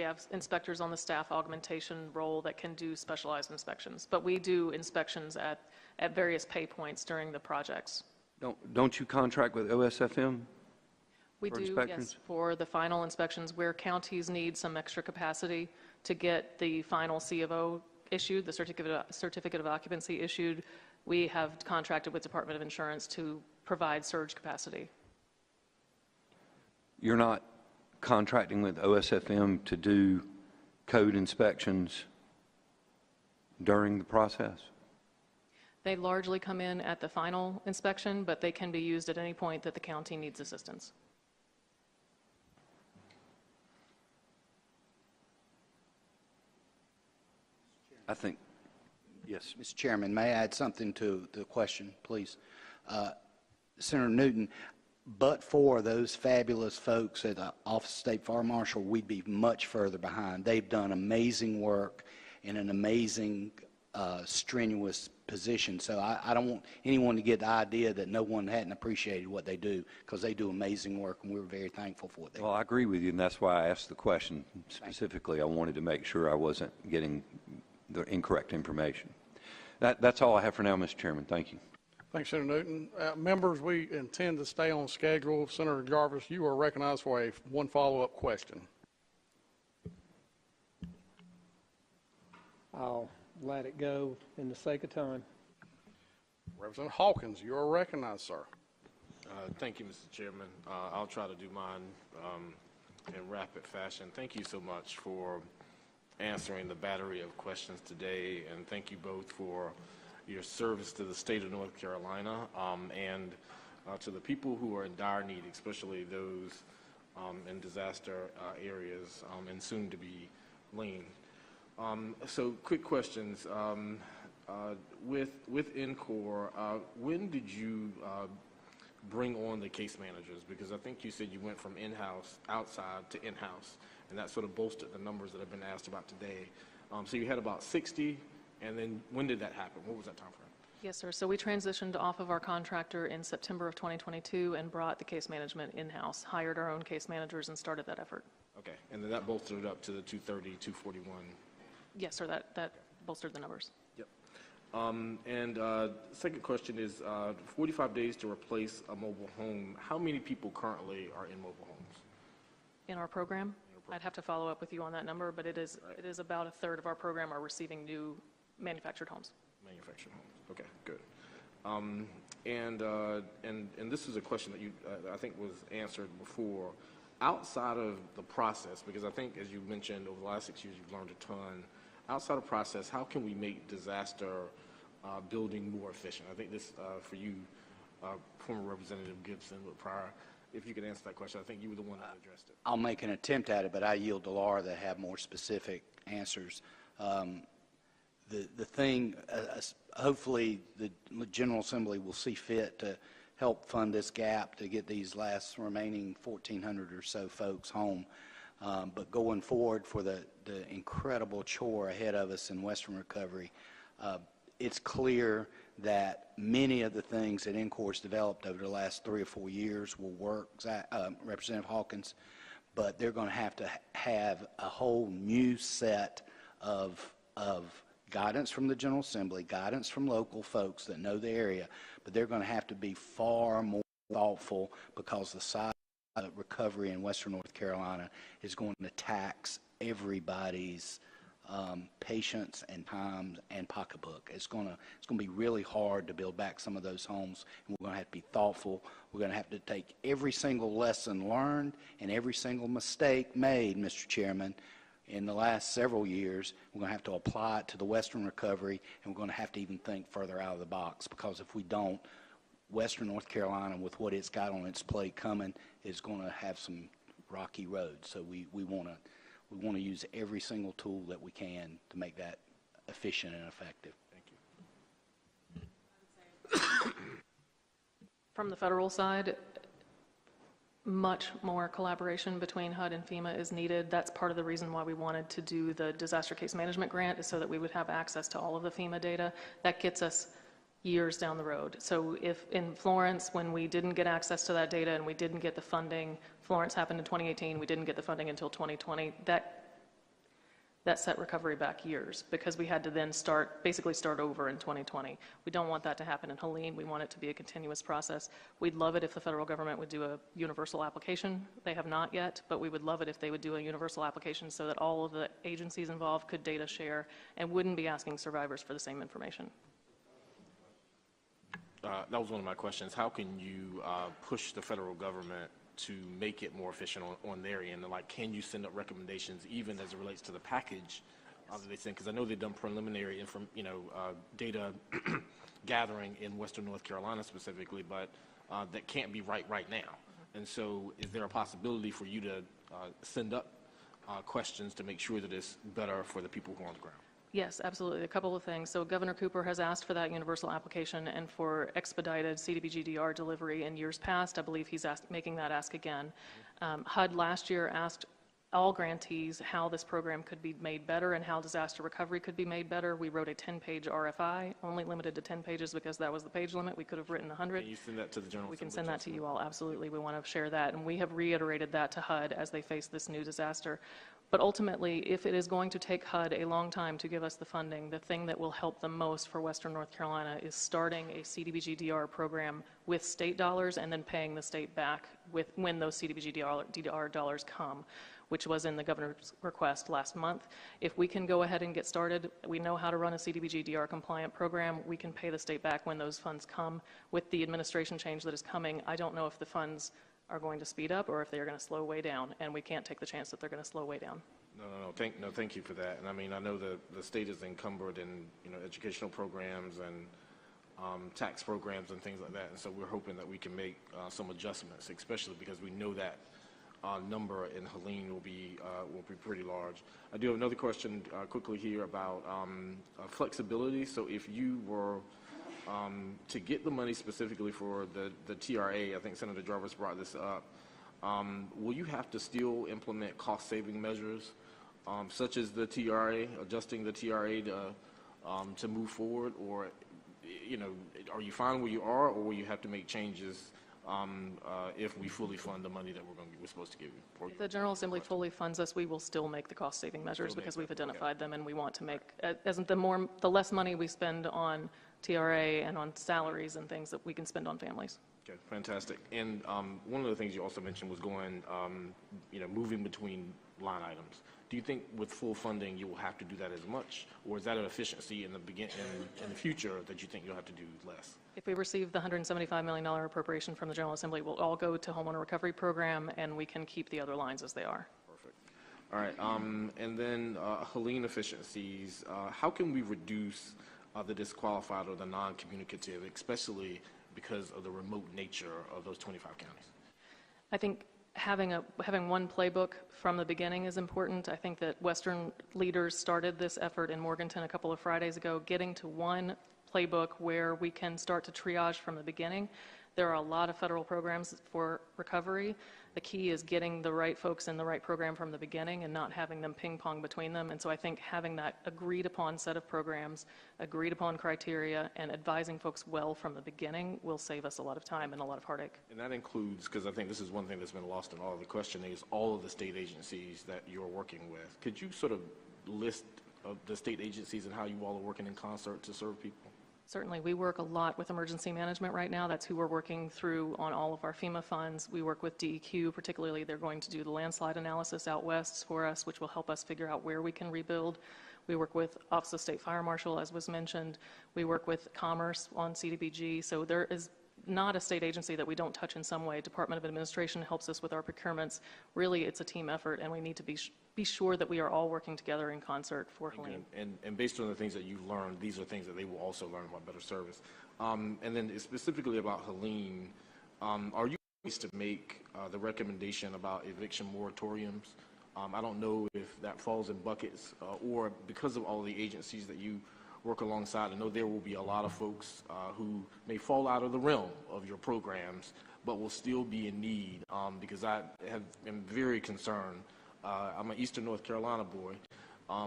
have inspectors on the staff augmentation role that can do specialized inspections. But we do inspections at various pay points during the projects. Don't you contract with OSFM? We do, yes, for the final inspections where counties need some extra capacity to get the final C of O issued, the certificate of occupancy issued. We have contracted with Department of Insurance to provide surge capacity. You're not contracting with OSFM to do code inspections during the process? They largely come in at the final inspection, but they can be used at any point that the county needs assistance. I think, yes. Mr. Chairman, may I add something to the question, please? Senator Newton, but for those fabulous folks at the Office of State Fire Marshal, we'd be much further behind. They've done amazing work in an amazing, strenuous position. So I don't want anyone to get the idea that no one hadn't appreciated what they do, because they do amazing work, and we're very thankful for it. Well, I agree with you, and that's why I asked the question specifically. I wanted to make sure I wasn't getting the incorrect information. That's all I have for now, Mr. Chairman. Thank you. Thanks, Senator Newton. Members, we intend to stay on schedule. Senator Jarvis, you are recognized for one follow-up question. I'll let it go in the sake of time. Representative Hawkins, you are recognized, sir. Thank you, Mr. Chairman. I'll try to do mine in rapid fashion. Thank you so much for answering the battery of questions today, and thank you both for your service to the state of North Carolina, and to the people who are in dire need, especially those in disaster areas and soon to be lean. So quick questions. With NCORE, when did you bring on the case managers? Because I think you said you went from in-house, outside to in-house, and that sort of bolstered the numbers that have been asked about today. So you had about 60, and then when did that happen? What was that time frame? Yes, sir. So we transitioned off of our contractor in September of 2022 and brought the case management in-house, hired our own case managers, and started that effort. Okay, and then that bolstered it up to the 230, 241. Yes, sir. That bolstered the numbers. Yep. Second question is, 45 days to replace a mobile home. How many people currently are in mobile homes? In our program, I'd have to follow up with you on that number, but it is about a third of our program are receiving new manufactured homes. Manufactured homes. Okay, good. And this is a question that you I think was answered before. Outside of the process, because I think, as you mentioned, over the last 6 years, you've learned a ton. Outside of process, how can we make disaster building more efficient? I think this, for you, former Representative Gibson, with prior, if you could answer that question, I think you were the one that addressed it. I'll make an attempt at it, but I yield to Laura to have more specific answers. The thing, hopefully the General Assembly will see fit to help fund this gap to get these last remaining 1,400 or so folks home. But going forward for the incredible chore ahead of us in Western Recovery, it's clear that many of the things that NCORE's developed over the last 3 or 4 years will work, Representative Hawkins, but they're going to have a whole new set of guidance from the General Assembly, guidance from local folks that know the area, but they're going to have to be far more thoughtful because the size of recovery in Western North Carolina is going to tax everybody's patience and time and pocketbook. It's going to be really hard to build back some of those homes, and we're going to have to be thoughtful. We're going to have to take every single lesson learned and every single mistake made, Mr. Chairman, in the last several years. We're going to have to apply it to the Western Recovery, and we're going to have to even think further out of the box, because if we don't, Western North Carolina, with what it's got on its plate coming, is going to have some rocky roads. So we want to use every single tool that we can to make that efficient and effective. Thank you. From the federal side, much more collaboration between HUD and FEMA is needed. That's part of the reason why we wanted to do the disaster case management grant, is so that we would have access to all of the FEMA data. That gets us years down the road. So if in Florence, when we didn't get access to that data and we didn't get the funding, Florence happened in 2018, we didn't get the funding until 2020, that set recovery back years, because we had to then basically start over in 2020. We don't want that to happen in Helene. We want it to be a continuous process. We'd love it if the federal government would do a universal application. They have not yet, but we would love it if they would do a universal application so that all of the agencies involved could data share and wouldn't be asking survivors for the same information. That was one of my questions. How can you push the federal government to make it more efficient on their end? And like, can you send up recommendations even as it relates to the package that they send? Because I know they've done preliminary data gathering in Western North Carolina specifically, but that can't be right now. And so is there a possibility for you to send up questions to make sure that it's better for the people who are on the ground? Yes, absolutely. A couple of things. So Governor Cooper has asked for that universal application and for expedited CDBG-DR delivery in years past. I believe he's making that ask again. HUD last year asked all grantees how this program could be made better and how disaster recovery could be made better. We wrote a 10-page RFI, only limited to 10 pages because that was the page limit. We could have written 100. Can you send that to the General Assembly? We can send that to you all, absolutely. We want to share that, and we have reiterated that to HUD as they face this new disaster. But ultimately, if it is going to take HUD a long time to give us the funding, the thing that will help the most for Western North Carolina is starting a CDBG-DR program with state dollars and then paying the state back when those CDBG-DR dollars come, which was in the governor's request last month. If we can go ahead and get started, we know how to run a CDBG-DR compliant program. We can pay the state back when those funds come. With the administration change that is coming, I don't know if the funds are going to speed up or if they are going to slow way down, and we can't take the chance that they're going to slow way down. Thank you for that. And I mean, I know the state is encumbered in, educational programs and tax programs and things like that. And so we're hoping that we can make some adjustments, especially because we know that number in Helene will be pretty large. I do have another question quickly here about flexibility. So if you were to get the money specifically for the TRA, I think Senator Jarvis brought this up, will you have to still implement cost-saving measures such as the TRA, adjusting the TRA to move forward, or are you fine where you are, or will you have to make changes if we fully fund the money that we're supposed to give you? If the General Assembly fully funds us, we will still make the cost-saving measures because we've identified them, and we want to make, the less money we spend on TRA and on salaries and things that we can spend on families. Okay, fantastic. And one of the things you also mentioned was going, moving between line items. Do you think with full funding you will have to do that as much, or is that an efficiency in the future that you think you'll have to do less? If we receive the $175 million appropriation from the General Assembly, we'll all go to homeowner recovery program, and we can keep the other lines as they are. Perfect. All right. And then Helene efficiencies. How can we reduce the disqualified or the non-communicative, especially because of the remote nature of those 25 counties? I think having one playbook from the beginning is important. I think that Western leaders started this effort in Morganton a couple of Fridays ago, getting to one playbook where we can start to triage from the beginning. There are a lot of federal programs for recovery. The key is getting the right folks in the right program from the beginning and not having them ping pong between them. And so I think having that agreed upon set of programs, agreed upon criteria, and advising folks well from the beginning will save us a lot of time and a lot of heartache. And that includes, because I think this is one thing that's been lost in all of the questioning, is all of the state agencies that you're working with. Could you sort of list the state agencies and how you all are working in concert to serve people? Certainly. We work a lot with emergency management right now. That's who we're working through on all of our FEMA funds. We work with DEQ, particularly they're going to do the landslide analysis out west for us, which will help us figure out where we can rebuild. We work with Office of State Fire Marshal, as was mentioned. We work with Commerce on CDBG. So there is not a state agency that we don't touch in some way. Department of Administration helps us with our procurements. Really, it's a team effort, and we need to be sure that we are all working together in concert for Helene. And based on the things that you've learned, these are things that they will also learn about better service. And then specifically about Helene, are you pleased to make the recommendation about eviction moratoriums? I don't know if that falls in buckets or because of all the agencies that you work alongside. I know there will be a lot of folks who may fall out of the realm of your programs, but will still be in need because I am very concerned. I'm an Eastern North Carolina boy,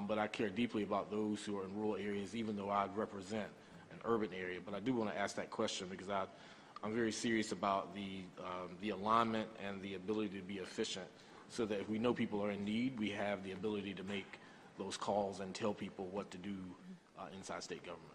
but I care deeply about those who are in rural areas, even though I represent an urban area. But I do want to ask that question because I'm very serious about the alignment and the ability to be efficient so that if we know people are in need, we have the ability to make those calls and tell people what to do inside state government.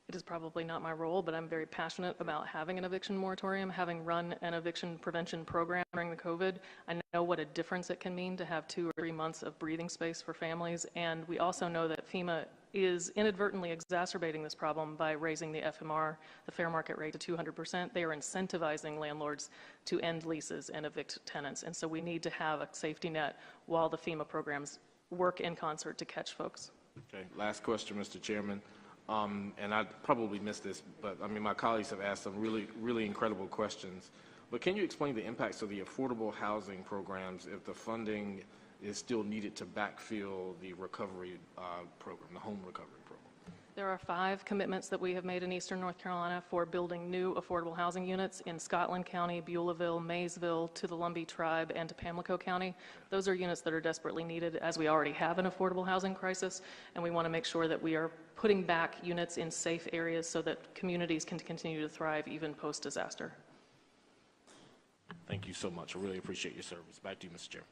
It is probably not my role, but I'm very passionate about having an eviction moratorium. Having run an eviction prevention program during the COVID, I know what a difference it can mean to have 2 or 3 months of breathing space for families. And we also know that FEMA is inadvertently exacerbating this problem by raising the FMR, the fair market rate, to 200%. They are incentivizing landlords to end leases and evict tenants. And so we need to have a safety net while the FEMA programs work in concert to catch folks. Okay, last question, Mr. Chairman. And I probably missed this, but I mean, my colleagues have asked some really, really incredible questions. But can you explain the impacts of the affordable housing programs if the funding is still needed to backfill the recovery program, the home recovery program? There are 5 commitments that we have made in Eastern North Carolina for building new affordable housing units in Scotland County, Beulahville, Maysville, to the Lumbee Tribe, and to Pamlico County. Those are units that are desperately needed as we already have an affordable housing crisis, and we want to make sure that we are putting back units in safe areas so that communities can continue to thrive even post-disaster. Thank you so much. I really appreciate your service. Back to you, Mr. Chair.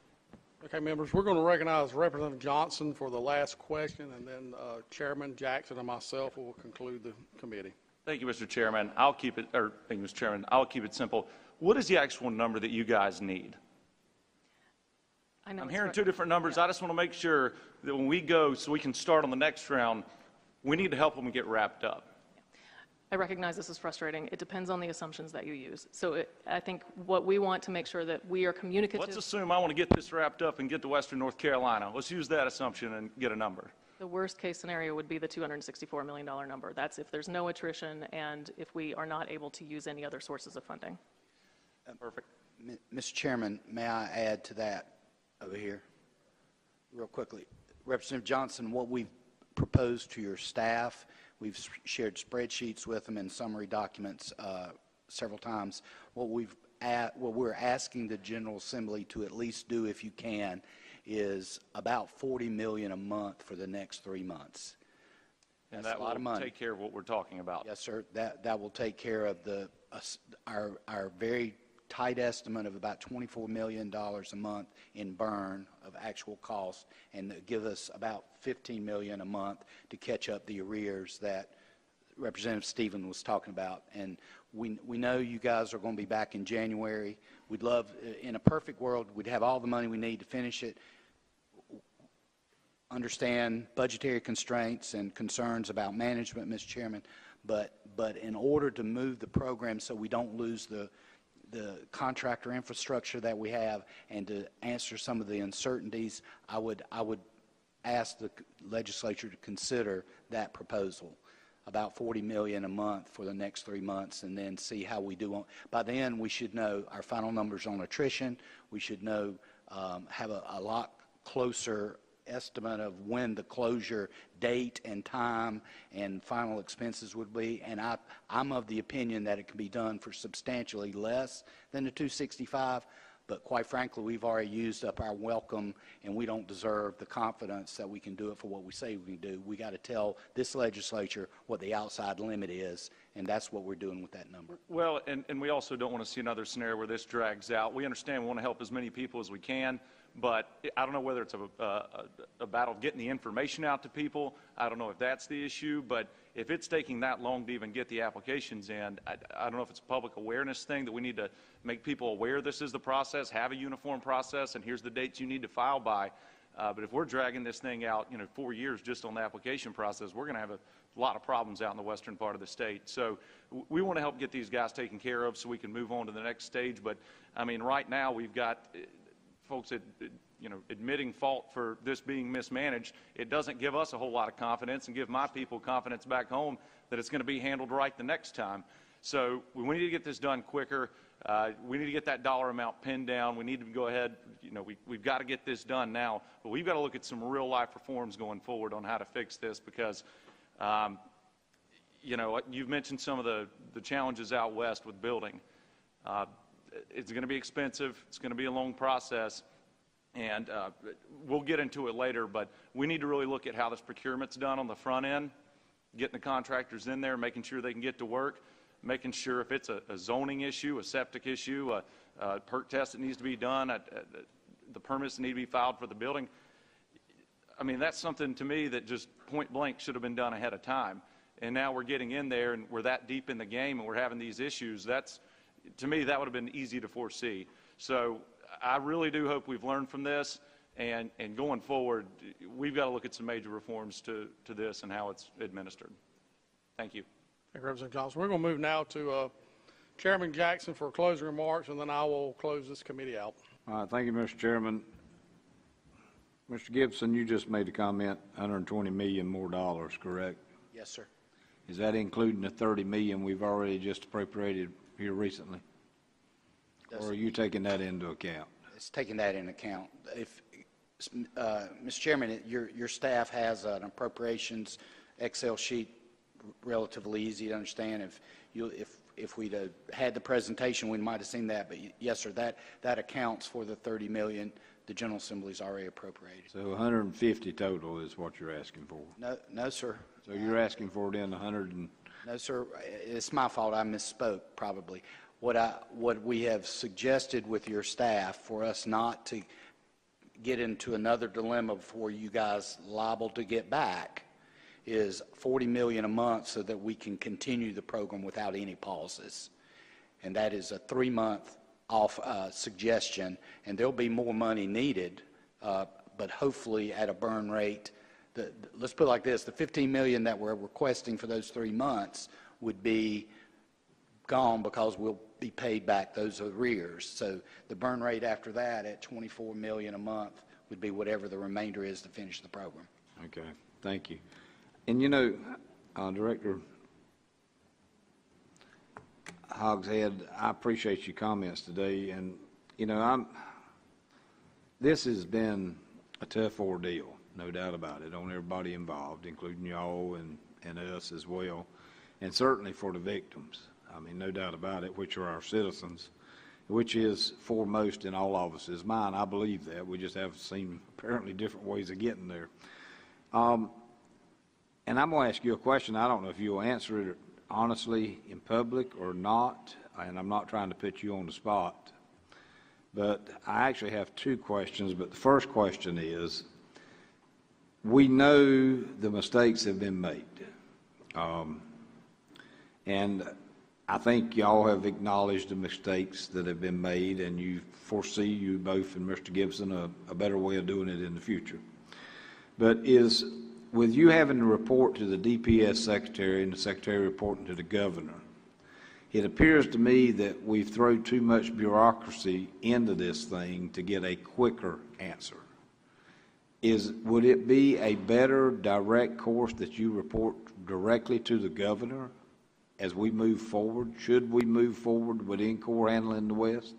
Okay, members, we're going to recognize Representative Johnson for the last question, and then Chairman Jackson and myself will conclude the committee. Thank you, Mr. Chairman. Thank you, Mr. Chairman. I'll keep it simple. What is the actual number that you guys need? I'm hearing 2 different numbers. Yeah. I just want to make sure that when we go, so we can start on the next round, we need to help them get wrapped up. I recognize this is frustrating. It depends on the assumptions that you use. So I think what we want to make sure that we are communicative. Let's assume I want to get this wrapped up and get to Western North Carolina. Let's use that assumption and get a number. The worst case scenario would be the $264 million number. That's if there's no attrition and if we are not able to use any other sources of funding. Perfect. Mr. Chairman, may I add to that over here real quickly? Representative Johnson, what we've proposed to your staff, we've shared spreadsheets with them and summary documents several times. What we're asking the General Assembly to at least do, if you can, is about $40 million a month for the next 3 months. And That's that a lot of will money. take care of what we're talking about. Yes, sir. That will take care of our very tight estimate of about $24 million a month in burn of actual costs, and give us about $15 million a month to catch up the arrears that Representative Stephen was talking about. And we know you guys are going to be back in January. We'd love, in a perfect world, we'd have all the money we need to finish it. Understand budgetary constraints and concerns about management, Mr. Chairman, but in order to move the program so we don't lose the contractor infrastructure that we have, and to answer some of the uncertainties, I would ask the legislature to consider that proposal, about $40 million a month for the next 3 months, and then see how we do. By then, we should know our final numbers on attrition. We should know, have a lot closer estimate of when the closure date and time and final expenses would be. And I'm of the opinion that it can be done for substantially less than the 265, but quite frankly, we've already used up our welcome, and we don't deserve the confidence that we can do it for what we say we can do. We got to tell this legislature what the outside limit is, and that's what we're doing with that number. Well, and we also don't want to see another scenario where this drags out. We understand we want to help as many people as we can, but I don't know whether it's a battle of getting the information out to people. I don't know if that's the issue, but if it's taking that long to even get the applications in, I don't know if it's a public awareness thing that we need to make people aware this is the process, have a uniform process, and here's the dates you need to file by. But if we're dragging this thing out, 4 years just on the application process, we're going to have a lot of problems out in the western part of the state. So we want to help get these guys taken care of so we can move on to the next stage. But, I mean, right now we've got folks that, admitting fault for this being mismanaged. It doesn't give us a whole lot of confidence, and give my people confidence back home that it's going to be handled right the next time. So we need to get this done quicker. We need to get that dollar amount pinned down. We need to go ahead. We've got to get this done now. But we've got to look at some real life reforms going forward on how to fix this, because, you've mentioned some of the challenges out west with building. It's going to be expensive. It's going to be a long process. And we'll get into it later, but we need to really look at how this procurement's done on the front end, getting the contractors in there, making sure they can get to work, making sure if it's a zoning issue, a septic issue, a perk test that needs to be done, the permits that need to be filed for the building. I mean, that's something to me that just point blank should have been done ahead of time. And now we're getting in there and we're that deep in the game and we're having these issues. To me, that would have been easy to foresee. So I really do hope we've learned from this, and going forward, we've got to look at some major reforms to this and how it's administered. Thank you. Thank you, Representative Johnson. We're going to move now to Chairman Jackson for closing remarks, and then I will close this committee out. All right, thank you, Mr. Chairman. Mr. Gibson, you just made a comment, $120 million more dollars, correct? Yes, sir. Is that including the $30 million we've already just appropriated here recently? Or are you taking that into account? It's taking that into account. If, Mr. Chairman, your staff has an appropriations Excel sheet, relatively easy to understand. If we'd had the presentation, we might have seen that. But yes, sir, that accounts for the $30 million the General Assembly's already appropriated. So 150 total is what you're asking for? No, sir. So you're asking for it in 100 and... No, sir. It's my fault. I misspoke, probably. What we have suggested with your staff, for us not to get into another dilemma before you guys liable to get back, is $40 million a month so that we can continue the program without any pauses. And that is a 3-month off suggestion, and there'll be more money needed, but hopefully at a burn rate. Let's put it like this: the $15 million that we're requesting for those 3 months would be gone because we'll be paid back those arrears. So the burn rate after that at $24 million a month would be whatever the remainder is to finish the program. Okay, thank you. And you know, Director Hogshead, I appreciate your comments today, and you know, this has been a tough ordeal, no doubt about it, on everybody involved, including y'all and us as well, and certainly for the victims. I mean, no doubt about it, which are our citizens, which is foremost in all offices. Mine, I believe that. We just have seen apparently different ways of getting there. And I'm going to ask you a question. I don't know if you'll answer it honestly in public or not, and I'm not trying to put you on the spot. But I actually have two questions. But the first question is, we know the mistakes have been made. And I think y'all have acknowledged the mistakes that have been made, and you foresee, you both and Mr. Gibson, a better way of doing it in the future. But with you having to report to the DPS secretary and the secretary reporting to the governor, it appears to me that we've thrown too much bureaucracy into this thing to get a quicker answer. Would it be a better direct course that you report directly to the governor as we move forward? Should we move forward with INCOR handling the West?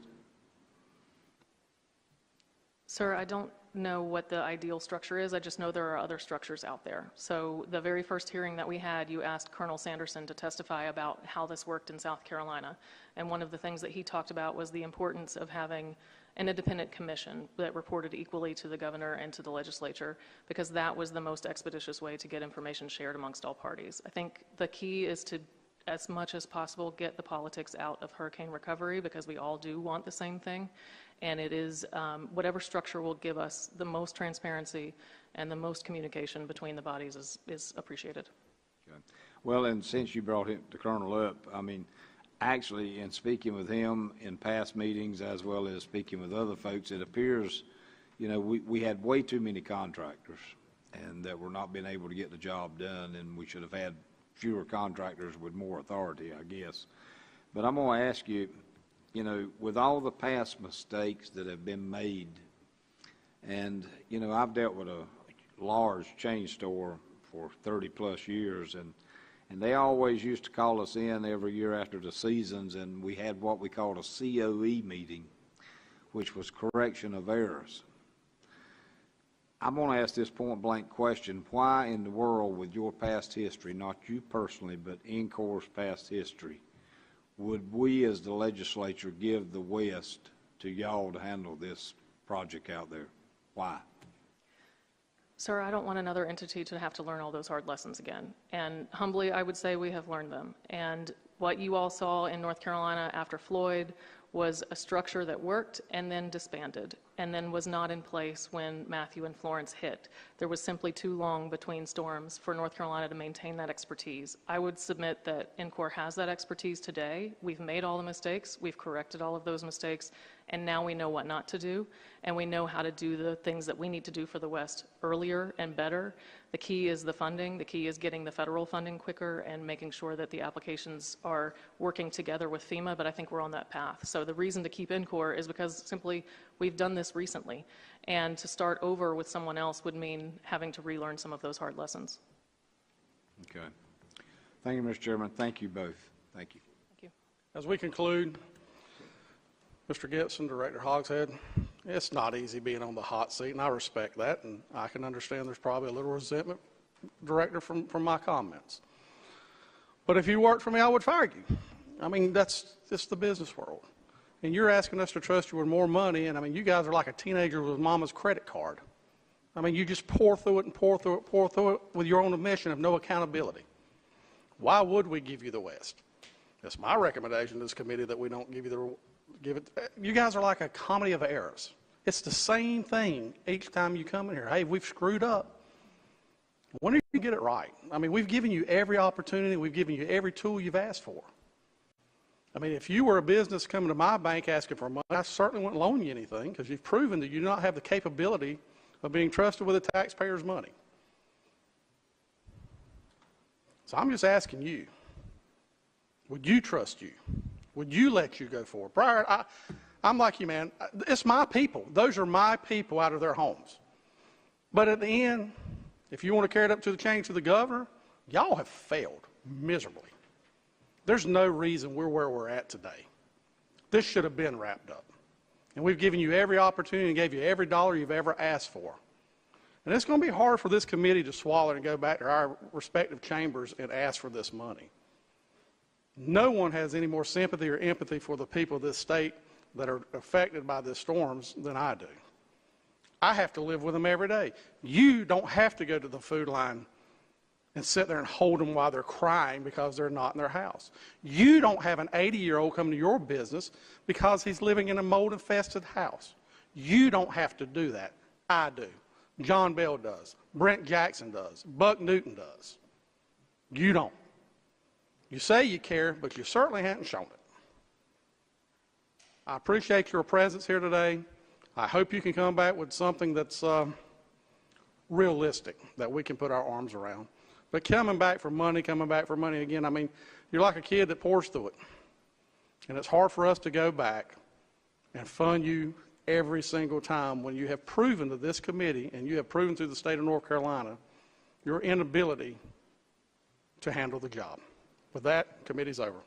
Sir, I don't know what the ideal structure is. I just know there are other structures out there. So the very first hearing that we had, you asked Colonel Sanderson to testify about how this worked in South Carolina. And one of the things that he talked about was the importance of having an independent commission that reported equally to the governor and to the legislature, because that was the most expeditious way to get information shared amongst all parties. I think the key is to, as much as possible, get the politics out of hurricane recovery, because we all do want the same thing. And it is whatever structure will give us the most transparency and the most communication between the bodies is appreciated. Okay. Well, and since you brought the Colonel up, I mean, actually, in speaking with him in past meetings as well as speaking with other folks, it appears, you know, we had way too many contractors and that we're not being able to get the job done, and we should have had fewer contractors with more authority, I guess. But I'm going to ask you, you know, with all the past mistakes that have been made, and, you know, I've dealt with a large chain store for 30-plus years, and they always used to call us in every year after the seasons, and we had what we called a COE meeting, which was correction of errors. I'm going to ask this point-blank question. Why in the world, with your past history, not you personally, but INCOR's past history, would we as the legislature give the West to y'all to handle this project out there? Why? Sir, I don't want another entity to have to learn all those hard lessons again. And humbly, I would say we have learned them. And what you all saw in North Carolina after Floyd was a structure that worked and then disbanded and then was not in place when Matthew and Florence hit. There was simply too long between storms for North Carolina to maintain that expertise. I would submit that INCOR has that expertise today. We've made all the mistakes. We've corrected all of those mistakes. And now we know what not to do, and we know how to do the things that we need to do for the West earlier and better. The key is the funding. The key is getting the federal funding quicker and making sure that the applications are working together with FEMA, but I think we're on that path. So the reason to keep INCOR is because simply we've done this recently, and to start over with someone else would mean having to relearn some of those hard lessons. Okay. Thank you, Mr. Chairman. Thank you both. Thank you. Thank you. As we conclude, Mr. Gibson, Director Hogshead, it's not easy being on the hot seat, and I respect that, and I can understand there's probably a little resentment, Director, from my comments. But if you worked for me, I would fire you. I mean, that's the business world. And you're asking us to trust you with more money, and I mean, you guys are like a teenager with mama's credit card. I mean, you just pour through it and pour through it, pour through it with your own admission of no accountability. Why would we give you the West? That's my recommendation to this committee, that we don't give you you guys are like a comedy of errors. It's the same thing each time you come in here. Hey, we've screwed up. When are you get it right? I mean, we've given you every opportunity. We've given you every tool you've asked for. I mean, if you were a business coming to my bank asking for money, I certainly wouldn't loan you anything, because you've proven that you do not have the capability of being trusted with the taxpayers' money. So I'm just asking you, Would you trust you? Would you let you go forward? Prior, I'm like you, man. It's my people. Those are my people out of their homes. But at the end, if you want to carry it up to the chain to the governor, y'all have failed miserably. There's no reason we're where we're at today. This should have been wrapped up. And we've given you every opportunity and gave you every dollar you've ever asked for. And it's going to be hard for this committee to swallow and go back to our respective chambers and ask for this money. No one has any more sympathy or empathy for the people of this state that are affected by the storms than I do. I have to live with them every day. You don't have to go to the food line and sit there and hold them while they're crying because they're not in their house. You don't have an 80-year-old come to your business because he's living in a mold-infested house. You don't have to do that. I do. John Bell does. Brent Jackson does. Buck Newton does. You don't. You say you care, but you certainly haven't shown it. I appreciate your presence here today. I hope you can come back with something that's realistic that we can put our arms around. But coming back for money again, I mean, you're like a kid that pours through it. And it's hard for us to go back and fund you every single time when you have proven to this committee and you have proven through the state of North Carolina your inability to handle the job. With that, committee's over.